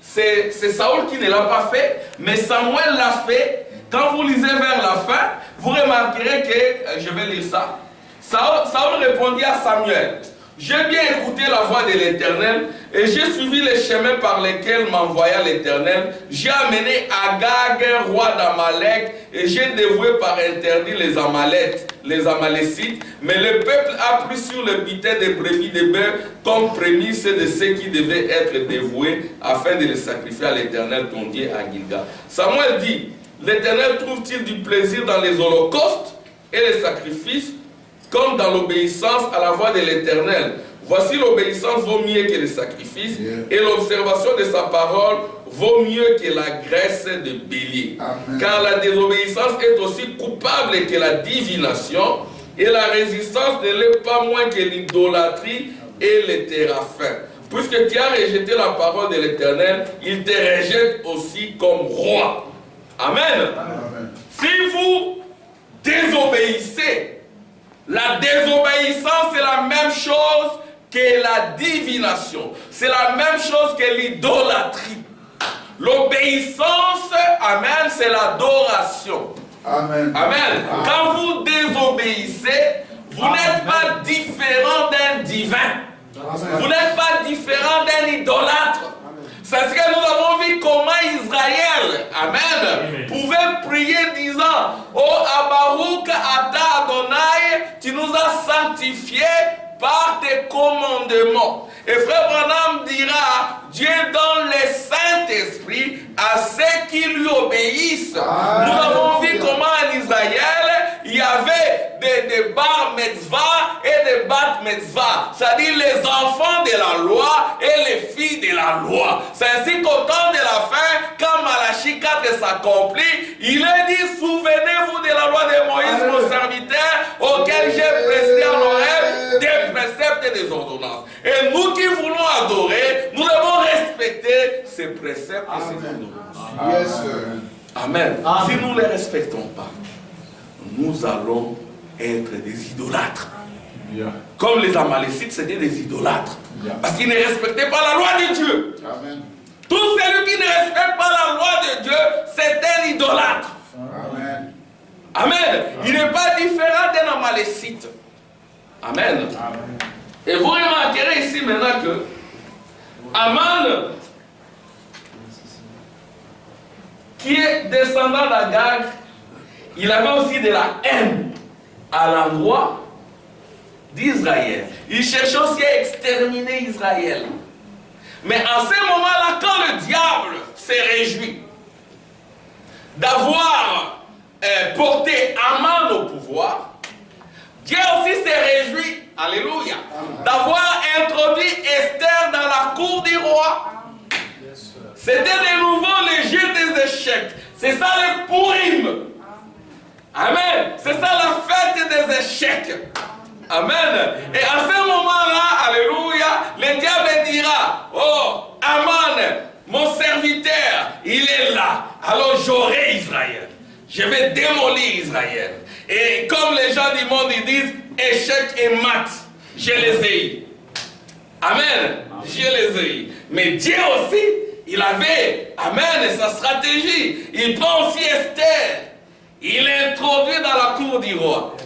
c'est Saoul qui ne l'a pas fait, mais Samuel l'a fait. Quand vous lisez vers la fin, vous remarquerez que, je vais lire ça. Saoul répondit à Samuel, j'ai bien écouté la voix de l'Éternel et j'ai suivi les chemins par lesquels m'envoya l'Éternel. J'ai amené Agag, roi d'Amalek, et j'ai dévoué par interdit les Amalécites. Mais le peuple a pris sur le butin des brebis des bœufs comme prémisse de ceux qui devaient être dévoués afin de les sacrifier à l'Éternel ton Dieu à Gilgal. Samuel dit, l'Éternel trouve-t-il du plaisir dans les holocaustes et les sacrifices comme dans l'obéissance à la voix de l'Éternel? Voici l'obéissance vaut mieux que les sacrifices et l'observation de sa parole vaut mieux que la graisse de bélier. Amen. Car la désobéissance est aussi coupable que la divination et la résistance ne l'est pas moins que l'idolâtrie et les téraphins. Puisque tu as rejeté la parole de l'Éternel, il te rejette aussi comme roi. Amen. Amen. Si vous désobéissez, la désobéissance est la même chose que la divination. C'est la même chose que l'idolâtrie. L'obéissance, amen, c'est l'adoration. Amen. Amen. Quand vous désobéissez, vous n'êtes pas différent d'un divin. Vous n'êtes pas différent d'un idolâtre. C'est ce que nous avons vu comment Israël, amen, pouvait prier disant, oh Abarouk Ata Adonai, tu nous as sanctifiés par tes commandements. Et frère Branham dira, Dieu donne le Saint-Esprit à ceux qui lui obéissent. Amen. Nous avons vu comment en Israël, il y avait des bar mitzvah et des bat mitzvah, c'est-à-dire les enfants de la loi et les filles de la loi. C'est ainsi qu'au temps de la fin, quand Malachie 4 s'accomplit, il est dit, souvenez-vous de la loi de Moïse, mon serviteur, auquel j'ai presté en oreille, préceptes et des ordonnances. Et nous qui voulons adorer, nous devons respecter ces préceptes et ces ordonnances. Yes, sir. Amen. Si nous ne les respectons pas, nous allons être des idolâtres. Comme les Amalécites, c'était des idolâtres. Parce qu'ils ne respectaient pas la loi de Dieu. Amen. Tout celui qui ne respecte pas la loi de Dieu, c'est un idolâtre. Amen. Amen. Il n'est pas différent d'un Amalécite. Amen. Et vous remarquerez ici maintenant que Aman, qui est descendant d'Agag, il avait aussi de la haine à l'endroit d'Israël. Il cherchait aussi à exterminer Israël. Mais en ce moment-là, quand le diable s'est réjoui d'avoir porté Aman au pouvoir, Dieu aussi s'est réjoui, alléluia, d'avoir introduit Esther dans la cour du roi. C'était de nouveau le jeu des échecs. C'est ça le Purim. Amen. C'est ça la fête des échecs. Amen. Et à ce moment-là, alléluia, le diable dira, oh, Aman, mon serviteur, il est là. Alors j'aurai Israël. Je vais démolir Israël. Et comme les gens du monde, ils disent, échec et mat, je les ai eu. Amen. Je les ai eu. Mais Dieu aussi, il avait, amen, sa stratégie. Il prend aussi Esther. Il l'introduit dans la cour du roi.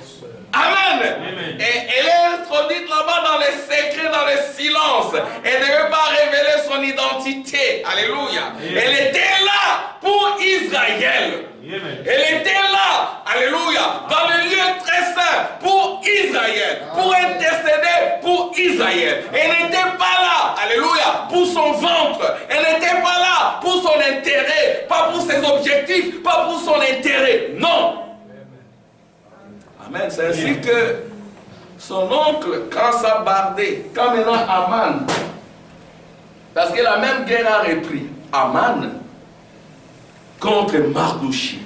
Amen. Amen. Et elle est introduite là-bas dans les secrets, dans le silence. Elle ne veut pas révéler son identité. Alléluia. Amen. Elle était là pour Israël. Amen. Elle était là, alléluia, dans le lieu très saint pour Israël, pour intercéder pour Israël. Elle n'était pas là, alléluia, pour son ventre. Elle n'était pas là pour son intérêt, pas pour ses objectifs, pas pour son intérêt. Non. Amen. C'est ainsi que son oncle, quand ça bardait, quand maintenant Aman, parce que la même guerre a repris, Aman contre Mardochée.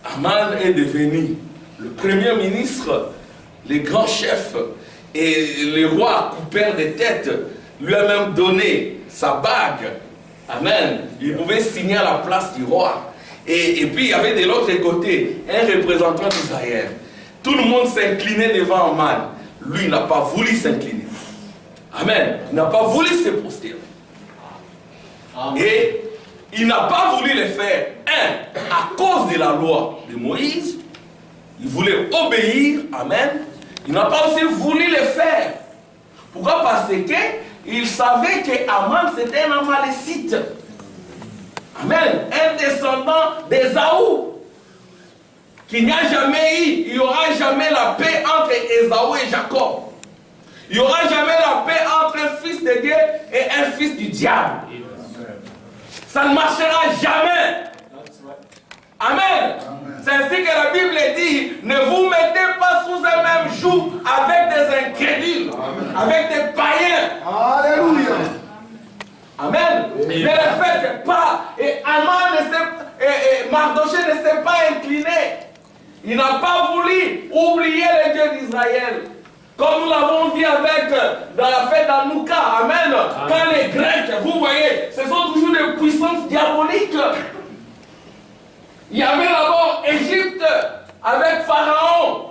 Aman est devenu le premier ministre, le grand chef, et le roi coupeur de tête lui a même donné sa bague. Amen. Il pouvait signer à la place du roi. Et puis il y avait de l'autre côté un représentant d'Israël. Tout le monde s'inclinait devant Aman. Lui n'a pas voulu s'incliner. Amen. Il n'a pas voulu se prosterner. Et il n'a pas voulu le faire, à cause de la loi de Moïse. Il voulait obéir, amen. Il n'a pas aussi voulu le faire. Pourquoi? Parce qu'il savait qu'Aman c'était un Amalécite. Amen. Un descendant d'Ésaü. Qu'il n'y a jamais eu, il n'y aura jamais la paix entre Ésaü et Jacob. Il n'y aura jamais la paix entre un fils de Dieu et un fils du diable. Ça ne marchera jamais. Amen. C'est ainsi que la Bible dit, ne vous mettez pas sous un même joug avec des incrédules, avec des païens. Alléluia. Amen. Ne le faites pas. Et Aman et Mardochée ne s'est pas incliné. Il n'a pas voulu oublier le Dieu d'Israël. Comme nous l'avons vu avec dans la fête d'Hanouka, amen. Quand les Grecs, vous voyez, ce sont toujours des puissances diaboliques. Il y avait d'abord Égypte avec Pharaon.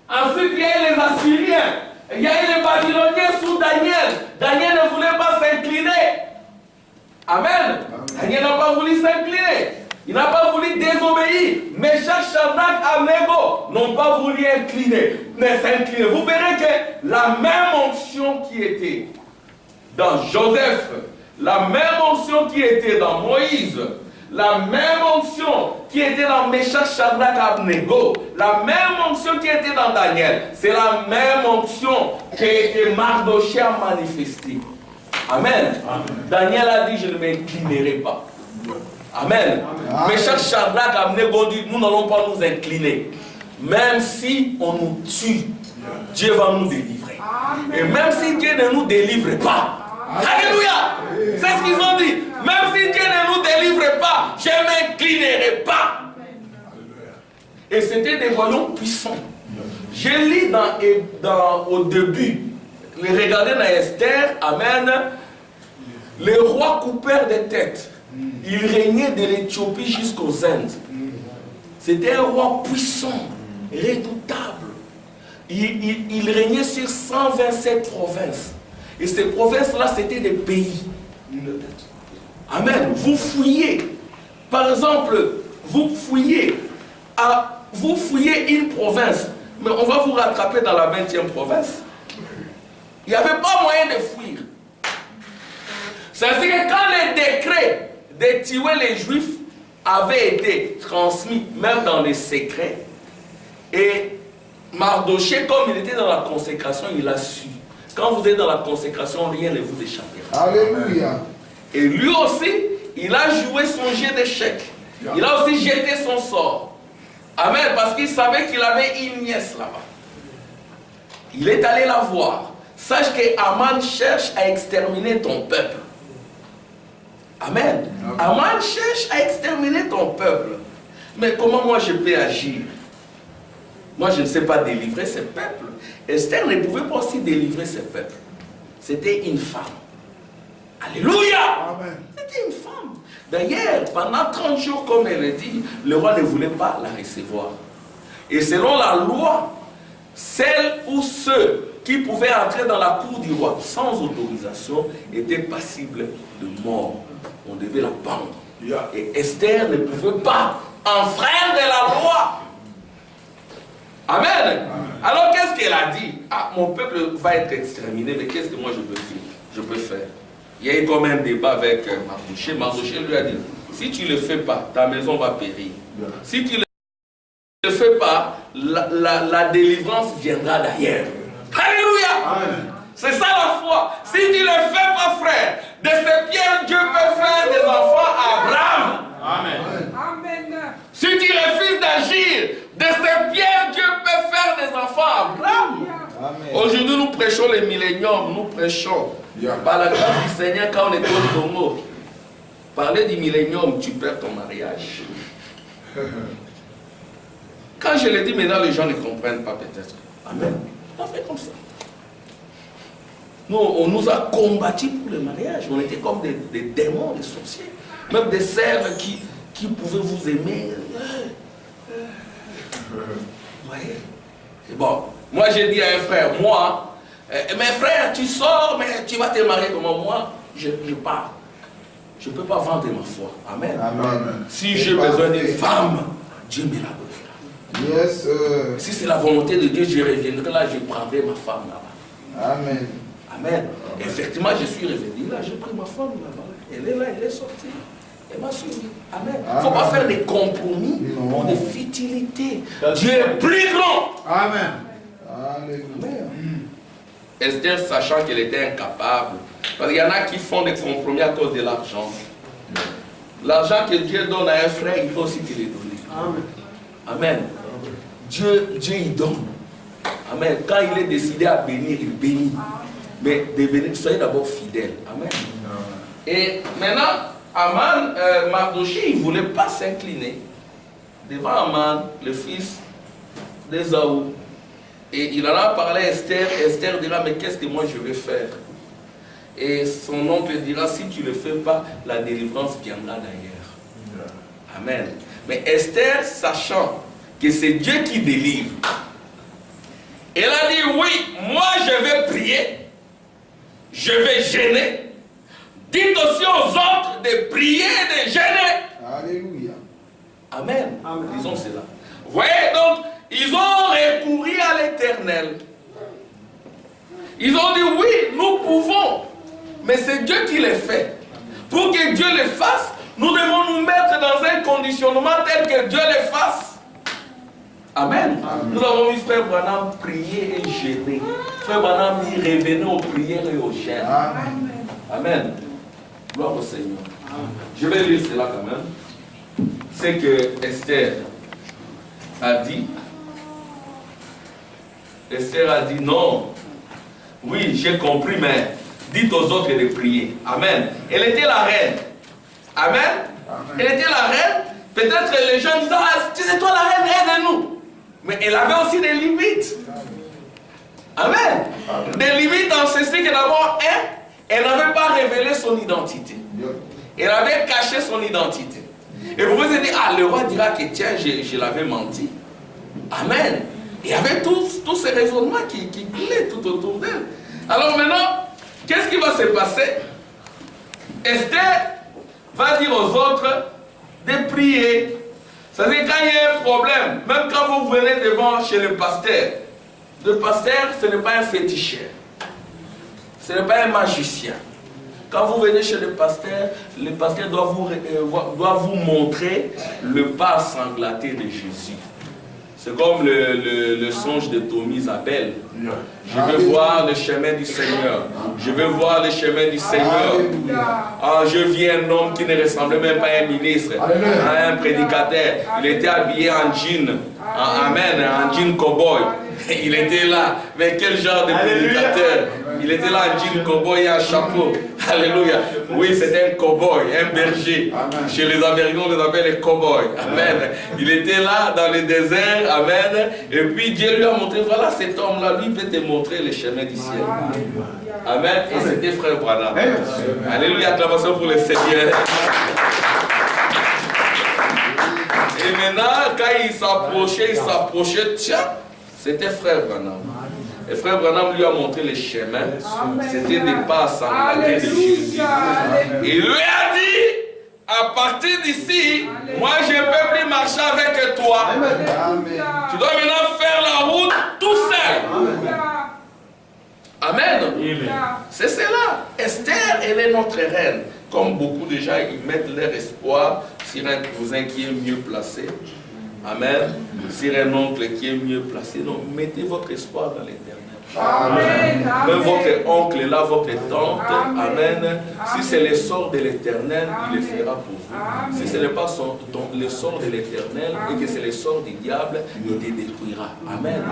Ensuite, il y a eu les Assyriens. Il y a eu les Babyloniens sous Daniel. Daniel ne voulait pas s'incliner. Amen. Daniel n'a pas voulu s'incliner. Il n'a pas voulu désobéir. Mais Meshach, Shadrach, Abednego n'ont pas voulu s'incliner. Vous verrez que la même onction qui était dans Joseph, la même onction qui était dans Moïse, la même onction qui était dans Meshach, Shadrach, Abednego, la même onction qui était dans Daniel, c'est la même onction que Mardochée a manifestée. Amen. Amen. Daniel a dit, je ne m'inclinerai pas. Amen. Mais chaque Shadrach a amené, dit, nous n'allons pas nous incliner. Même si on nous tue, Dieu va nous délivrer. Et même si Dieu ne nous délivre pas, alléluia, c'est ce qu'ils ont dit. Même si Dieu ne nous délivre pas, je ne m'inclinerai pas. Et c'était des voyants puissants. Je lis au début, regardez dans Esther, amen, les rois coupèrent des têtes. Il régnait de l'Éthiopie jusqu'aux Indes. C'était un roi puissant, redoutable. Il régnait sur 127 provinces. Et ces provinces-là, c'était des pays. Amen. Vous fouillez. Par exemple, vous fouillez une province, mais on va vous rattraper dans la 20e province. Il n'y avait pas moyen de fuir. C'est-à-dire que quand les décrets de tuer les Juifs avaient été transmis, même dans les secrets, et Mardochée, comme il était dans la consécration, il a su. Quand vous êtes dans la consécration, rien ne vous échappera. Alléluia. Et lui aussi, il a joué son jet d'échecs. Il a aussi jeté son sort. Amen, parce qu'il savait qu'il avait une nièce là-bas. Il est allé la voir. Sache que Aman cherche à exterminer ton peuple. Amen. Aman cherche à exterminer ton peuple. Mais comment moi je peux agir? Moi je ne sais pas délivrer ce peuple. Esther ne pouvait pas aussi délivrer ce peuple. C'était une femme. Alléluia. Amen. C'était une femme. D'ailleurs, pendant 30 jours, comme elle le dit, le roi ne voulait pas la recevoir. Et selon la loi, celles ou ceux qui pouvaient entrer dans la cour du roi sans autorisation étaient passibles de mort. On devait la pendre. Et Esther ne pouvait pas enfreindre la loi. Amen. Alors qu'est-ce qu'elle a dit? Ah, mon peuple va être exterminé, mais qu'est-ce que moi je peux faire? Il y a eu comme un débat avec Mardochée. Mardochée lui a dit, si tu ne le fais pas, ta maison va périr. Si tu ne le fais pas, la délivrance viendra d'ailleurs. Alléluia. C'est ça la foi. Si tu ne le fais pas, frère, de ces pierres, Dieu peut faire des enfants à Abraham. Amen. Si tu refuses d'agir, de ces pierres, Dieu peut faire des enfants à Abraham. Aujourd'hui, nous prêchons les milléniums, nous prêchons. Par la grâce du Seigneur, quand on était au Congo, parler du millénium, tu perds ton mariage. Quand je le dis maintenant, les gens ne comprennent pas peut-être. Amen. On fait comme ça. Nous, on nous a combattus pour le mariage. On était comme des démons, des sorciers. Même des sœurs qui pouvaient vous aimer. Ouais. C'est bon. Moi, j'ai dit à un frère, moi, mes frères, tu sors, mais tu vas te marier comme moi. Je pars. Je ne peux pas vendre ma foi. Amen. Amen. Si j'ai besoin d'une femme, Dieu me la donnera. Yes. Si c'est la volonté de Dieu, je reviendrai là, je prendrai ma femme là-bas. Amen. Amen. Effectivement, je suis revenu là, j'ai pris ma femme là-bas. Elle est là, elle est sortie. Elle m'a suivi. Amen. Il ne faut pas faire des compromis pour des futilités. Dieu est plus grand. Amen. Alléluia. Esther, sachant qu'elle était incapable, parce qu'il y en a qui font des compromis à cause de l'argent. L'argent que Dieu donne à un frère, il faut aussi te le donner. Amen. Amen. Dieu il donne. Amen. Quand il est décidé à bénir, il bénit. Mais soyez d'abord fidèles. Amen. Et maintenant, Aman, Mardochée, il ne voulait pas s'incliner devant Aman, le fils d'Ésaü. Et il en a parlé à Esther. Esther dira, mais qu'est-ce que moi je vais faire? Et son oncle dira, si tu ne le fais pas, la délivrance viendra d'ailleurs. Amen. Mais Esther, sachant que c'est Dieu qui délivre, elle a dit, oui, moi je vais prier, je vais jeûner. Dites aussi aux autres de prier et de jeûner. Alléluia. Amen. Amen. Disons cela. Vous voyez, donc, ils ont recouru à l'Éternel. Ils ont dit, oui, nous pouvons, mais c'est Dieu qui le fait. Pour que Dieu le fasse, nous devons nous mettre dans un conditionnement tel que Dieu le fasse. Amen. Amen. Nous avons vu Frère Branham prier et jeûner. Frère Branham dit, revenez aux prières et aux jeûnes. Amen. Amen. Gloire au Seigneur. Amen. Je vais lire cela quand même. C'est que Esther a dit. Esther a dit non. Oui, j'ai compris, mais dites aux autres de prier. Amen. Elle était la reine. Amen. Amen. Elle était la reine. Peut-être les gens disent, ah, c'est toi la reine, aide-nous. Mais elle avait aussi des limites. Amen. Des limites en ceci que d'abord, elle n'avait pas révélé son identité. Elle avait caché son identité. Et vous pouvez se dire, ah, le roi dira que tiens, je l'avais menti. Amen. Il y avait tous ces raisonnements qui coulaient tout autour d'elle. Alors maintenant, qu'est-ce qui va se passer? Esther va dire aux autres de prier. C'est-à-dire quand il y a un problème, même quand vous venez devant chez le pasteur, ce n'est pas un féticheur. Ce n'est pas un magicien. Quand vous venez chez le pasteur doit vous montrer le pas sanglanté de Jésus. C'est comme le songe de Tommy Isabelle. Je veux voir le chemin du Seigneur. Je veux voir le chemin du Seigneur. Ah, je vis un homme qui ne ressemblait même pas à un ministre, à un prédicateur. Il était habillé en jean. Amen, en jean cowboy. Il était là. Mais quel genre de prédicateur? Il était là en jean cowboy et un chapeau. Alléluia. Oui, c'était un cowboy, un berger. Amen. Chez les Américains, on les appelle les cowboys. Amen. Il était là dans le désert. Amen. Et puis Dieu lui a montré, voilà cet homme-là, lui peut te montrer le chemin du ciel. Amen. Et c'était frère Branham. Alléluia. Acclamation pour le Seigneur. Et maintenant, quand il s'approchait, tiens, c'était frère Branham. Et frère Branham lui a montré le chemin. C'était des pas sanglantés de Jésus. Il lui a dit, à partir d'ici, moi je ne peux plus marcher avec toi. Tu dois maintenant faire la route tout seul. Amen. C'est cela. Esther, elle est notre reine. Comme beaucoup de gens, ils mettent leur espoir sur un cousin qui est mieux placé. Amen. Sur un oncle qui est mieux placé. Donc, mettez votre espoir dans l'éternel. Amen. Même votre oncle est là, votre tante. Amen. Si c'est le sort de l'éternel, il le fera pour vous. Si ce n'est pas le sort de l'éternel et que c'est le sort du diable, il te détruira. Amen.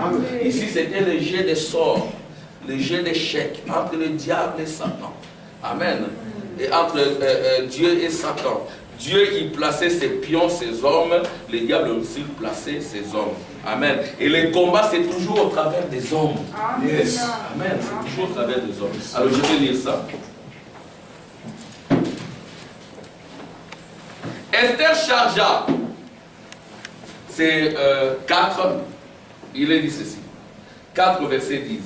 Ici, c'était le jeu des sorts, le jeu d'échecs entre le diable et Satan. Amen. Et entre Dieu et Satan. Dieu, il plaçait ses pions, ses hommes. Le diable aussi plaçait ses hommes. Amen. Et le combat, c'est toujours au travers des hommes. Yes. Amen. C'est toujours au travers des hommes. Alors, je vais lire ça. Esther chargea. C'est 4. Il est dit ceci. 4 versets 10.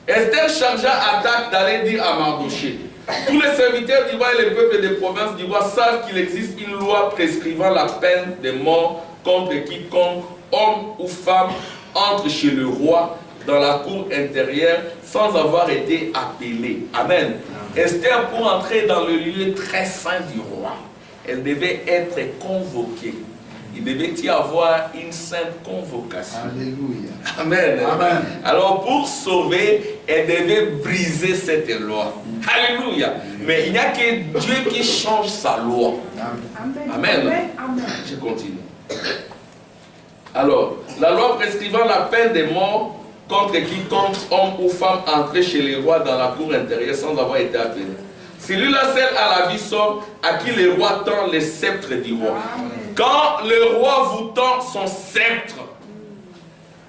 Esther chargea Hathach d'aller dire à Mardochée. Tous les serviteurs du roi et les peuples des provinces du roi savent qu'il existe une loi prescrivant la peine de mort contre quiconque, homme ou femme, entre chez le roi dans la cour intérieure sans avoir été appelé. Amen. Esther, pour entrer dans le lieu très saint du roi, elle devait être convoquée. Il devait y avoir une sainte convocation. Alléluia. Amen. Amen. Alors pour sauver, elle devait briser cette loi. Alléluia. Mais il n'y a que Dieu qui change sa loi. Amen. Amen. Je continue. Alors, la loi prescrivant la peine de mort contre quiconque, homme ou femme, entrait chez les rois dans la cour intérieure sans avoir été appelé. Celui-là seul à la vie sauve, à qui le roi tend le sceptre du roi. Quand le roi vous tend son sceptre,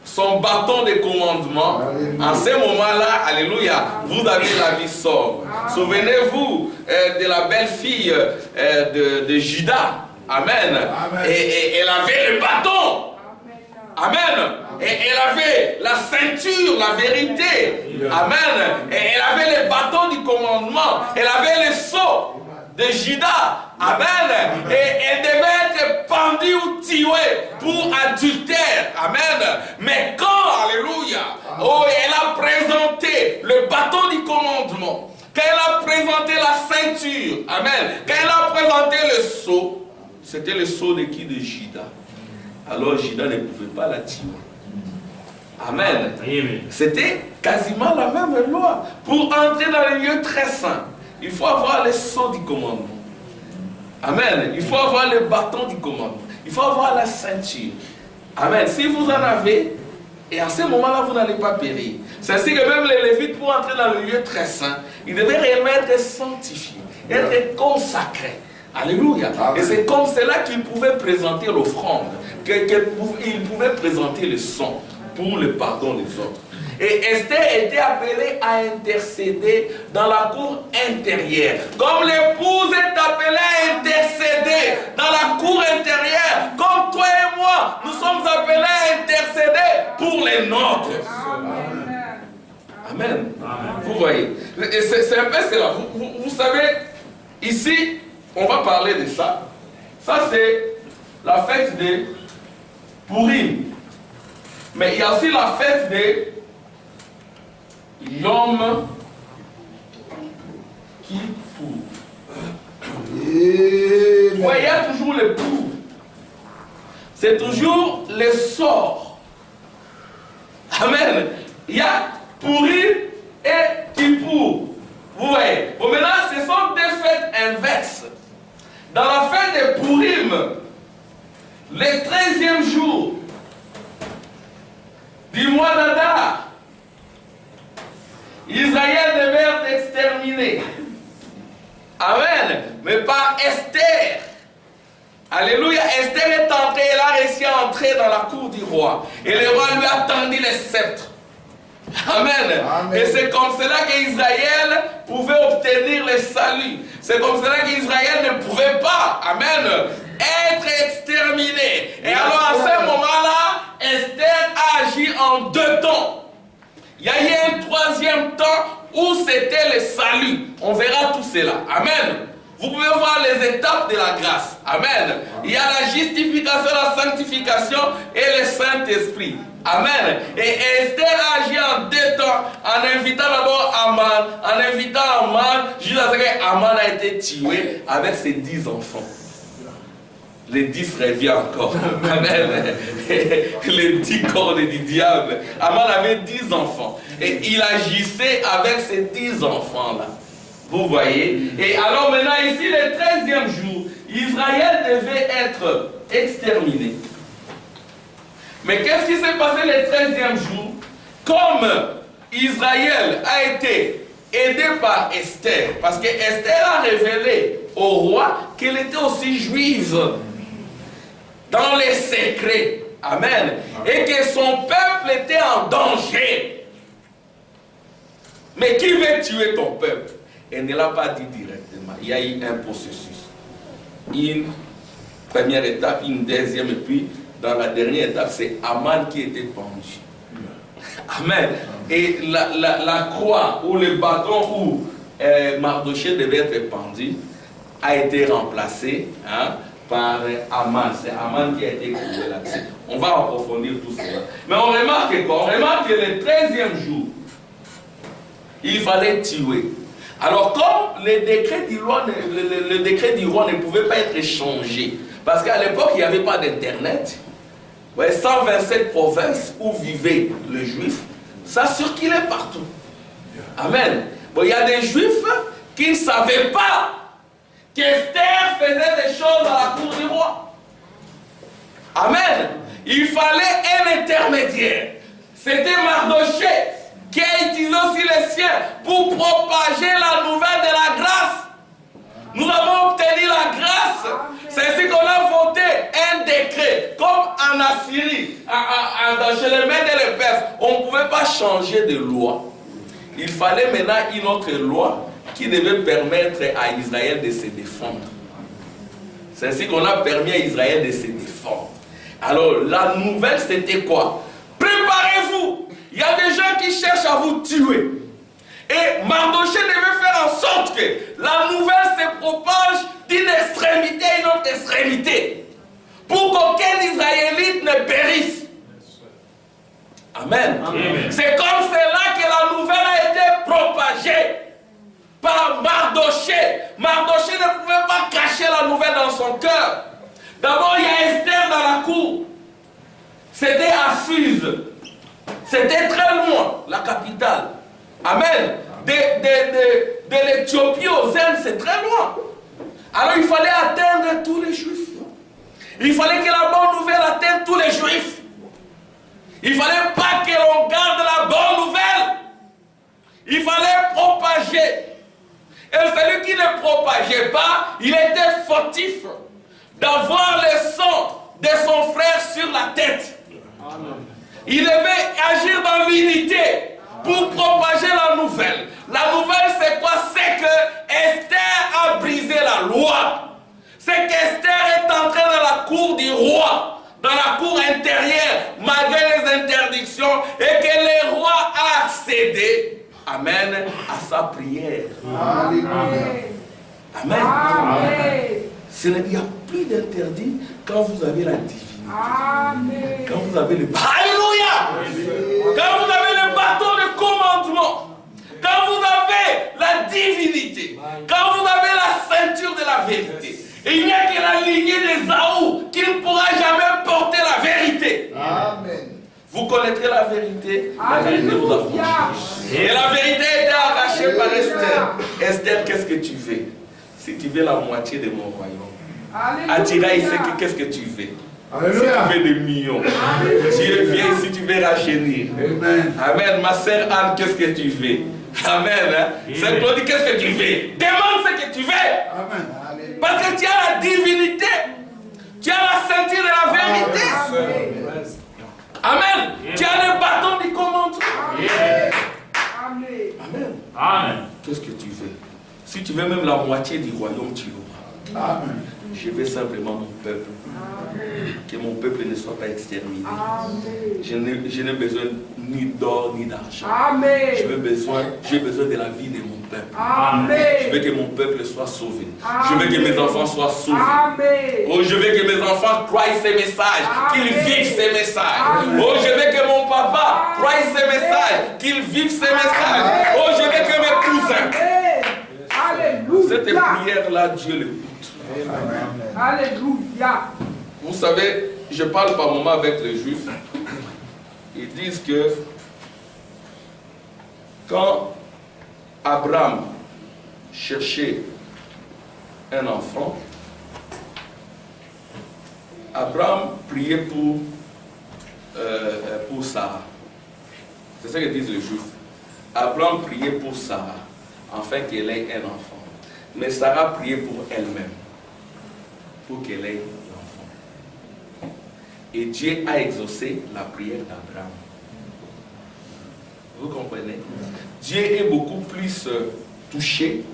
son bâton de commandement, en ce moment-là, alléluia, vous avez la vie sauve. Souvenez-vous de la belle fille de Judas. Amen. Et elle avait le bâton. Amen. Et elle avait la ceinture, la vérité. Amen. Et elle avait le bâton du commandement. Elle avait le sceau de Judas. Amen. Et elle devait être pendue ou tuée pour adultère. Amen. Mais quand, alléluia, elle a présenté le bâton du commandement, quand elle a présenté la ceinture, amen, quand elle a présenté le sceau, c'était le sceau de qui? De Judas. Alors Judas ne pouvait pas la tuer. Amen. C'était quasiment la même loi. Pour entrer dans les lieux très saints, il faut avoir le sceau du commandement. Amen. Il faut avoir le bâton du commandement. Il faut avoir la ceinture. Amen. Si vous en avez, et à ce moment-là, vous n'allez pas périr. C'est ainsi que même les Lévites, pour entrer dans le lieu très saint, ils devaient réellement être sanctifiés, être consacrés. Alléluia. Et c'est comme cela qu'ils pouvaient présenter l'offrande, qu'ils pouvaient présenter le sang pour le pardon des autres. Et Esther était appelée à intercéder dans la cour intérieure. Comme l'épouse est appelée à intercéder dans la cour intérieure, comme toi et moi, nous sommes appelés à intercéder pour les nôtres. Amen. Vous voyez, c'est un peu cela. Vous savez, ici, on va parler de ça. Ça, c'est la fête de Purim. Mais il y a aussi la fête de Yom Kippour. Il y a toujours le pour. C'est toujours le sort. Amen. Il y a Purim et Kippour. Vous voyez. Bon, maintenant, ce sont deux fêtes inverses. Dans la fête de Purim, le 13e jour du mois d'Adar, Israël devait être exterminé. Amen. Mais par Esther. Alléluia. Esther est entrée, elle a réussi à entrer dans la cour du roi. Et le roi lui a tendu le sceptre. Amen. Amen. Et c'est comme cela qu'Israël pouvait obtenir le salut. C'est comme cela qu'Israël ne pouvait pas, amen, être exterminé. Et alors à ce moment-là, Esther a agi en deux temps. Il y a eu un troisième temps où c'était le salut. On verra tout cela. Amen. Vous pouvez voir les étapes de la grâce. Amen. Il y a la justification, la sanctification et le Saint-Esprit. Amen. Et Esther a agi en deux temps, en invitant d'abord Aman, en invitant Aman, jusqu'à ce qu'Aman a été tué avec ses 10 enfants. Les 10 reviennent encore. Amen. Les 10 cordes du diable. Aman avait 10 enfants. Et il agissait avec ces 10 enfants-là. Vous voyez? Et alors maintenant, ici, le 13e jour, Israël devait être exterminé. Mais qu'est-ce qui s'est passé le 13e jour? Comme Israël a été aidé par Esther, parce que Esther a révélé au roi qu'elle était aussi juive dans les secrets. Amen. Et que son peuple était en danger. Mais qui veut tuer ton peuple? Elle ne l'a pas dit directement. Il y a eu un processus. Une première étape, une deuxième, et puis dans la dernière étape, c'est Aman qui était pendu. Amen. Et la croix ou le bâton où Mardoché devait être pendu a été remplacé par Aman. C'est Aman qui a été cloué là-dessus. On va approfondir tout cela. Mais on remarque quoi? On remarque que le 13e jour, il fallait tuer. Alors comme le décret du roi ne pouvait pas être changé, parce qu'à l'époque il n'y avait pas d'internet, 127 provinces où vivait le juif, ça circulait partout. Amen. Bon, il y a des juifs qui ne savaient pas qu'Esther faisait des choses à la cour du roi. Amen. Il fallait un intermédiaire. C'était Mardoché qui a utilisé aussi les siens pour propager la nouvelle de la grâce. Nous avons obtenu la grâce. C'est ainsi qu'on a voté un décret. Comme en Assyrie, chez les Mèdes et les Perses, on ne pouvait pas changer de loi. Il fallait maintenant une autre loi qui devait permettre à Israël de se défendre. C'est ainsi qu'on a permis à Israël de se défendre. Alors, la nouvelle, c'était quoi? Préparez-vous. Il y a des gens qui cherchent à vous tuer. Et Mardoché devait faire en sorte que la nouvelle se propage d'une extrémité à une autre extrémité. Pour qu'aucun Israélite ne périsse. Amen. Amen. C'est comme cela que la nouvelle a été propagée par Mardoché. Mardoché ne pouvait pas cacher la nouvelle dans son cœur. D'abord, il y a Esther dans la cour. C'était à Suse. C'était très loin, la capitale. Amen. De l'Éthiopie aux Indes, c'est très loin. Alors il fallait atteindre tous les Juifs. Il fallait que la bonne nouvelle atteigne tous les Juifs. Il ne fallait pas que l'on garde la bonne nouvelle. Il fallait propager. Et celui qui ne propageait pas, il était fautif d'avoir le sang de son frère sur la tête. Amen. Il devait agir dans l'unité. pour propager la nouvelle. La nouvelle, c'est quoi? C'est que Esther a brisé la loi. C'est qu'Esther est entrée dans la cour du roi, dans la cour intérieure, malgré les interdictions, et que le roi a accédé, amen, à sa prière. Amen. Amen. Il n'y a plus d'interdit quand vous avez la divinité. Amen. Quand vous avez le... Alléluia. Quand vous avez le bâton de commandement. Quand vous avez la divinité. Quand vous avez la ceinture de la vérité. Et il n'y a que la lignée d'Ésaü qui ne pourra jamais porter la vérité. Amen. Vous connaîtrez la vérité. La vérité vous affranchit. Et la vérité a été arrachée par Esther. Esther, qu'est-ce que tu veux? Si tu veux la moitié de mon royaume. Attira ici, qu'est-ce que tu veux? Alléluia. Si tu veux des millions. Dieu vient ici, tu veux rajeunir. Amen. Amen. Ma sœur Anne, qu'est-ce que tu veux? Amen. C'est Claudie, qu'est-ce que tu veux? Demande ce que tu veux. Amen. Parce que tu as la divinité. Tu as la ceinture de la vérité. Amen. Tu as le bâton du commandement. Amen. Amen. Qu'est-ce que tu veux? Si tu veux même la moitié du royaume, tu l'auras. Amen. Je veux simplement mon peuple. Amen. Que mon peuple ne soit pas exterminé. Amen. Je n'ai besoin ni d'or ni d'argent. J'ai besoin de la vie de mon peuple. Amen. Je veux que mon peuple soit sauvé. Amen. Je veux que mes enfants soient sauvés. Amen. Oh, je veux que mes enfants croient ces messages, qu'ils vivent ces messages. Amen. Oh, je veux que mon papa croie ces messages, qu'il vive ces messages. Oh, je veux que mes cousins. Alléluia. Cette prière-là, Dieu l'écoute. Amen. Alléluia. Vous savez, je parle par moments avec les Juifs. Ils disent que quand Abraham cherchait un enfant, Abraham priait pour Sarah. C'est ça que disent les Juifs. Abraham priait pour Sarah, afin qu'elle ait un enfant. Mais Sarah priait pour elle-même, pour qu'elle ait l'enfant. Et Dieu a exaucé la prière d'Abraham. Vous comprenez? Dieu est beaucoup plus touché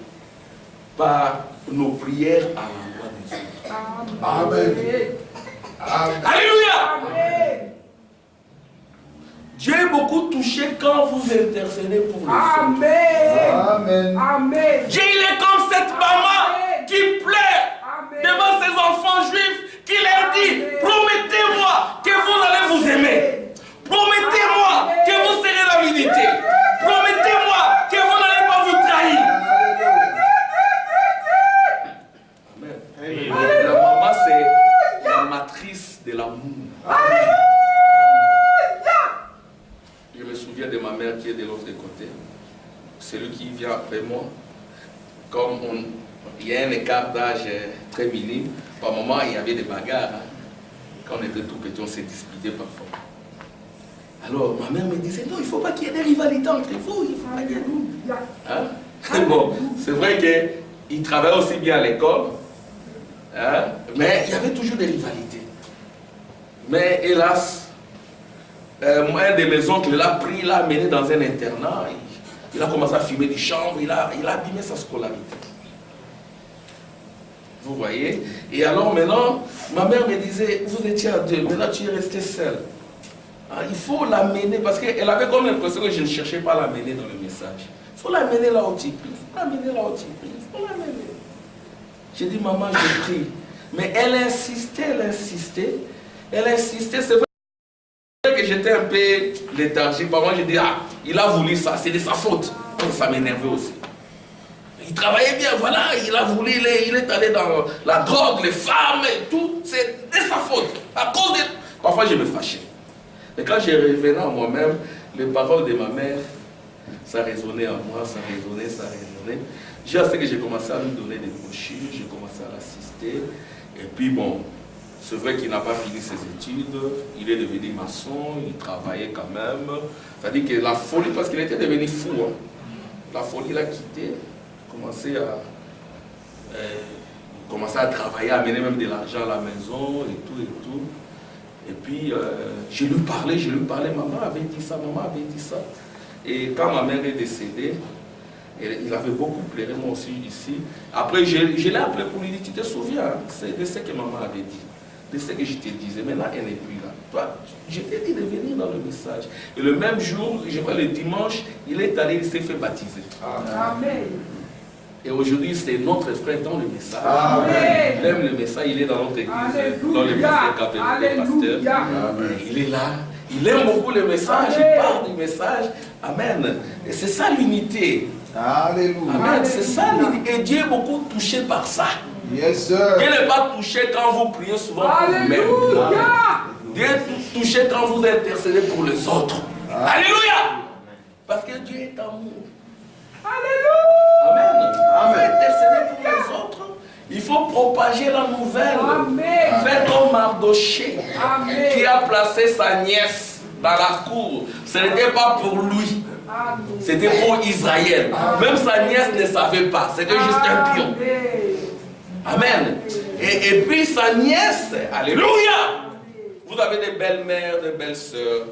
par nos prières à l'endroit des autres. Amen. Amen. Alléluia. Amen. Dieu est beaucoup touché quand vous intercédez pour les autres. Amen. Amen. Dieu il est comme cette maman qui pleure devant ses enfants juifs, qui leur dit, promettez-moi que vous allez vous aimer. Promettez-moi que vous serez la l'unité. Promettez-moi que vous n'allez pas vous trahir. Amen. La maman, c'est la matrice de l'amour. Je me souviens de ma mère qui est de l'autre côté. Celui qui vient après moi, comme il y a un écart d'âge très minime, par moment il y avait des bagarres. Quand on était tout petit, on s'est disputé parfois. Alors ma mère me disait, non, il ne faut pas qu'il y ait des rivalités entre vous, il ne faut pas qu'il y ait nous. Hein? Bon, c'est vrai qu'il travaillait aussi bien à l'école, hein? Mais il y avait toujours des rivalités. Mais hélas, un de mes oncles l'a pris, l'a amené dans un internat, il a commencé à fumer des chambres, il a abîmé sa scolarité. Vous voyez? Et alors maintenant, ma mère me disait, vous étiez à deux, maintenant tu es resté seul. Ah, il faut l'amener, parce qu'elle avait comme l'impression que je ne cherchais pas à l'amener dans le message. Il faut l'amener là où tu pries, il faut l'amener là où tu pries, il faut l'amener. J'ai dit, maman, je prie. Mais elle insistait, c'est vrai que j'étais un peu léthargique. Par moi, j'ai dit, ah, il a voulu ça, c'est de sa faute. Ça m'énervait aussi. Il travaillait bien, voilà, il a voulu, il est allé dans la drogue, les femmes et tout. C'est de sa faute. À cause de... Parfois, je me fâchais. Et quand je revenais à moi-même, les paroles de ma mère, ça résonnait en moi, ça résonnait. J'ai que j'ai commencé à lui donner des brochures, j'ai commencé à l'assister. Et puis bon, c'est vrai qu'il n'a pas fini ses études, il est devenu maçon, il travaillait quand même. C'est-à-dire que la folie, parce qu'il était devenu fou, hein. La folie l'a quitté, commençait à travailler, à amener même de l'argent à la maison et tout et tout. Et puis, je lui parlais, maman avait dit ça. Et quand ma mère est décédée, il avait beaucoup pleuré, moi aussi, ici. Après, je l'ai appelé pour lui dire, tu te souviens, c'est de ce que maman avait dit, de ce que je te disais. Maintenant, elle n'est plus là. Toi, je t'ai dit de venir dans le message. Et le même jour, je crois le dimanche, il est allé, il s'est fait baptiser. Amen. Et aujourd'hui, c'est notre frère dans le message. Amen. Il aime le message, il est dans notre église, Alléluia. dans le message qu'appelle le pasteur. Amen. Il est là, il aime beaucoup le message, il parle du message. Amen. Et c'est ça l'unité. Alléluia. Amen. C'est ça l'unité. Et Dieu est beaucoup touché par ça. Yes, sir. Dieu n'est pas touché quand vous priez souvent pour vous-même. Alléluia. Dieu est touché quand vous intercédez pour les autres. Alléluia. Parce que Dieu est amour. Amen. Il faut intercéder pour les autres. Il faut propager la nouvelle. Amen. Faites comme Mardoché Amen. qui a placé sa nièce dans la cour. Ce n'était pas pour lui. C'était pour Israël. Même sa nièce ne savait pas. C'était juste un pion. Amen. Et puis sa nièce, alléluia. Vous avez des belles-mères, des belles-sœurs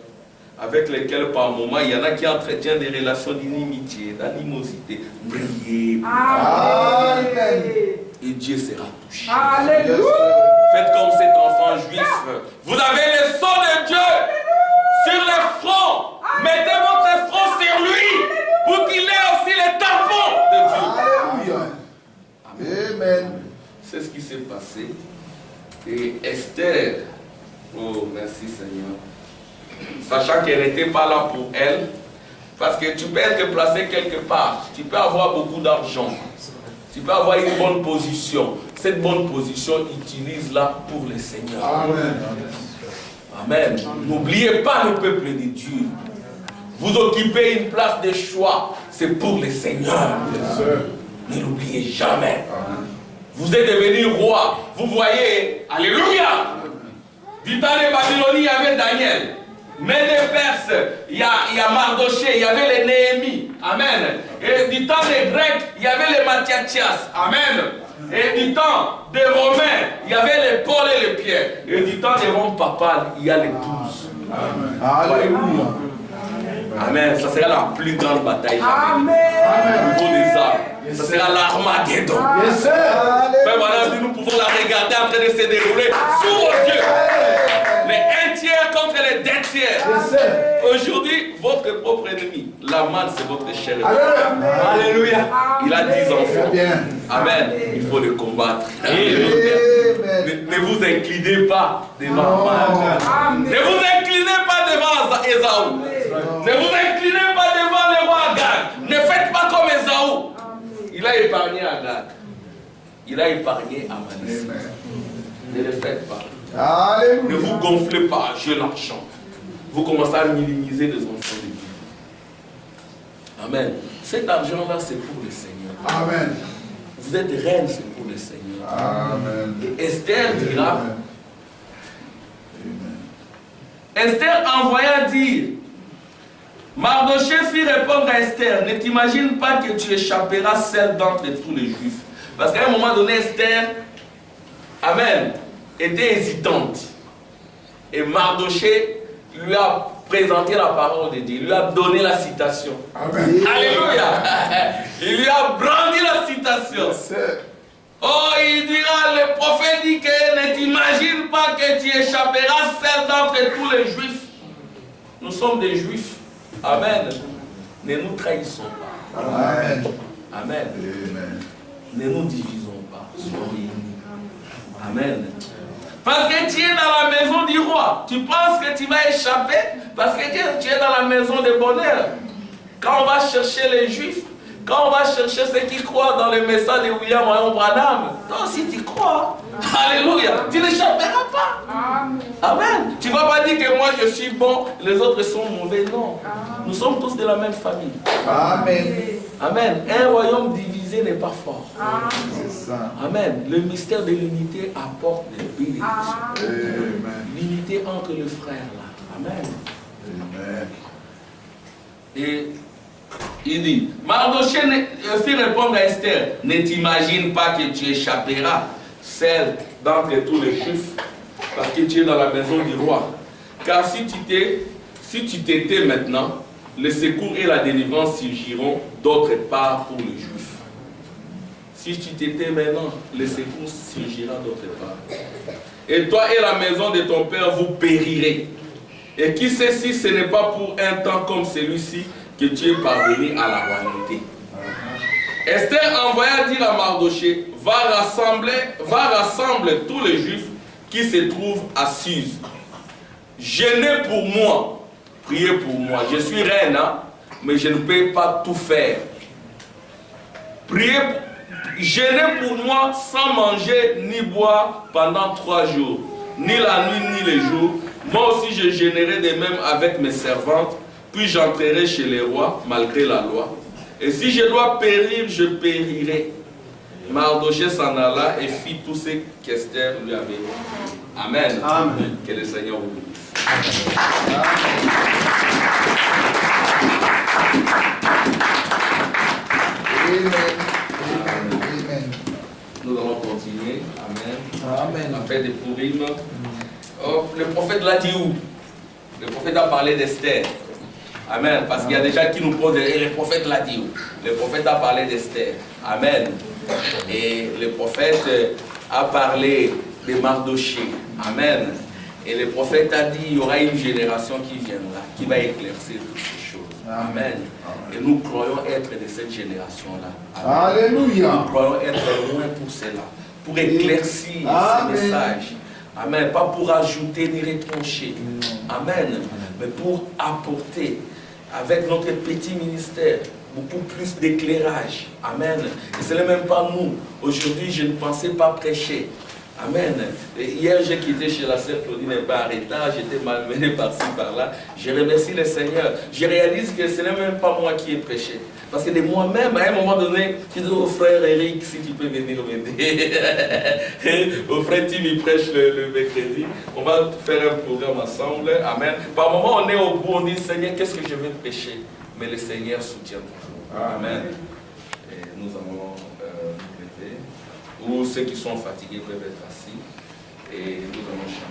avec lesquelles par moment il y en a qui entretiennent des relations d'inimitié, d'animosité. Priez. Amen. Et Dieu sera touché. Alléluia. Faites comme cet enfant juif. Vous avez le sang de Dieu sur le front. Mettez votre front sur lui pour qu'il ait aussi les tampons de Dieu. Alléluia. Amen. C'est ce qui s'est passé. Et Esther, oh merci Seigneur, sachant qu'elle n'était pas là pour elle, parce que tu peux être placé quelque part, tu peux avoir beaucoup d'argent, tu peux avoir une bonne position. Cette bonne position, utilise-la pour le Seigneur. Amen. Amen. N'oubliez pas le peuple de Dieu. Vous occupez une place de choix, c'est pour le Seigneur. Ne l'oubliez jamais. Vous êtes devenu roi. Vous voyez, alléluia. Du temps des Babyloniens, il y avait Daniel. Mais des Perses, il y a Mardoché, il y avait les Néhémies. Amen. Et du temps des Grecs, il y avait les Mathiathias. Amen. Et du temps des Romains, il y avait les Paul et les Pierre. Et du temps des Roms papales, il y a les 12. Alléluia. Amen. Ça sera la plus grande bataille. Amen. Au niveau des armes. Ça sera l'Armageddon. Yes, sir. Mais voilà, nous pouvons la regarder en train de se dérouler sous vos yeux. Les 1 tiers contre les 2 tiers. Yes, sir. Aujourd'hui, votre propre ennemi, la manne, c'est votre cher ennemi. Alléluia. Il a 10 enfants. Bien. Amen. Il faut le combattre. Amen. Ne vous inclinez pas devant Man. Ne vous inclinez pas devant Ésaü. Ne vous inclinez pas devant le roi Agag. Ne faites pas comme Ésaü. Il a épargné Agag. Il a épargné Amalis. Ne le faites pas. Ne Alléluia. vous gonflez pas, j'ai l'argent. Vous commencez à minimiser les enfants de Dieu. Amen. Cet argent-là, c'est pour le Seigneur. Amen. Vous êtes reine, c'est pour le Seigneur. Amen. Et Esther dira, Esther envoya dire, Mardoché fit répondre à Esther, ne t'imagine pas que tu échapperas seul d'entre tous les Juifs. Parce qu'à un moment donné, Esther, amen, était hésitante. Et Mardoché lui a présenté la parole de Dieu, lui a donné la citation. Amen. Alléluia. Il lui a brandi la citation. Oh, il dira, le prophète dit que ne t'imagine pas que tu échapperas seul d'entre tous les Juifs. Nous sommes des Juifs. Amen. Ne nous trahissons pas. Amen. Amen. Ne nous divisons pas. Soyons unis. Amen. Parce que tu es dans la maison du roi. Tu penses que tu vas échapper parce que tu es dans la maison de bonheur. Quand on va chercher les Juifs, quand on va chercher ceux qui croient dans le message de William Branham, toi aussi tu crois. Alléluia. Tu n'échapperas pas. Amen. Tu ne vas pas dire que moi je suis bon, les autres sont mauvais. Non. Nous sommes tous de la même famille. Amen. Amen. Un royaume divisé n'est pas fort. C'est ça. Amen. Le mystère de l'unité apporte des bénédictions. Amen. L'unité entre les frères là. Amen. Amen. Et il dit, Mardoché fit répondre à Esther, ne t'imagine pas que tu échapperas celle d'entre tous les Juifs, parce que tu es dans la maison du roi. Car si tu t'étais maintenant, le secours et la délivrance surgiront d'autre part pour les Juifs. Si tu t'étais maintenant, le secours surgira d'autre part. Et toi et la maison de ton père, vous périrez. Et qui sait si ce n'est pas pour un temps comme celui-ci que tu es parvenu à la royauté. Esther envoya dire à Mardoché, va rassembler tous les Juifs qui se trouvent à Suse. Jeûnez pour moi, priez pour moi. Je suis reine, hein, mais je ne peux pas tout faire. Priez, jeûnez pour moi sans manger ni boire pendant 3 jours, ni la nuit ni les jours. Moi aussi je jeûnerai de même avec mes servantes, puis j'entrerai chez les rois malgré la loi. Et si je dois périr, je périrai. Mardoché s'en alla et fit tout ce qu'Esther lui avait dit. Amen. Amen. Que le Seigneur vous bénisse. Amen. Nous allons continuer. Amen. Amen. La fête de Pourim. Oh, le prophète l'a dit où? Le prophète a parlé d'Esther. Amen. Parce qu'il y a des gens qui nous posent, et le prophète l'a dit où? Le prophète a parlé d'Esther. Amen. Et le prophète a parlé de Mardoché. Amen. Et le prophète a dit, il y aura une génération qui viendra, qui va éclaircir toutes ces choses. Amen. Et nous croyons être de cette génération-là. Alléluia. Nous croyons être loin pour cela, pour éclaircir ce message. Amen. Pas pour ajouter ni retrancher. Amen. Mais pour apporter, avec notre petit ministère, beaucoup plus d'éclairage. Amen. Et ce n'est même pas nous. Aujourd'hui, je ne pensais pas prêcher. Amen. Et hier, j'ai quitté chez la sœur Claudine un peu en retard, j'étais malmené par-ci, par-là. Je remercie le Seigneur. Je réalise que ce n'est même pas moi qui ai prêché. Parce que de moi-même, à un moment donné, je dis au frère Eric, si tu peux venir m'aider. Au frère Tim, il prêche le mercredi. On va faire un programme ensemble. Amen. Par moment, on est au bout, on dit, Seigneur, qu'est-ce que je vais prêcher? Mais le Seigneur soutient toujours. Amen. Et nous allons nous lever. Ou ceux qui sont fatigués peuvent être assis. Et nous allons chanter.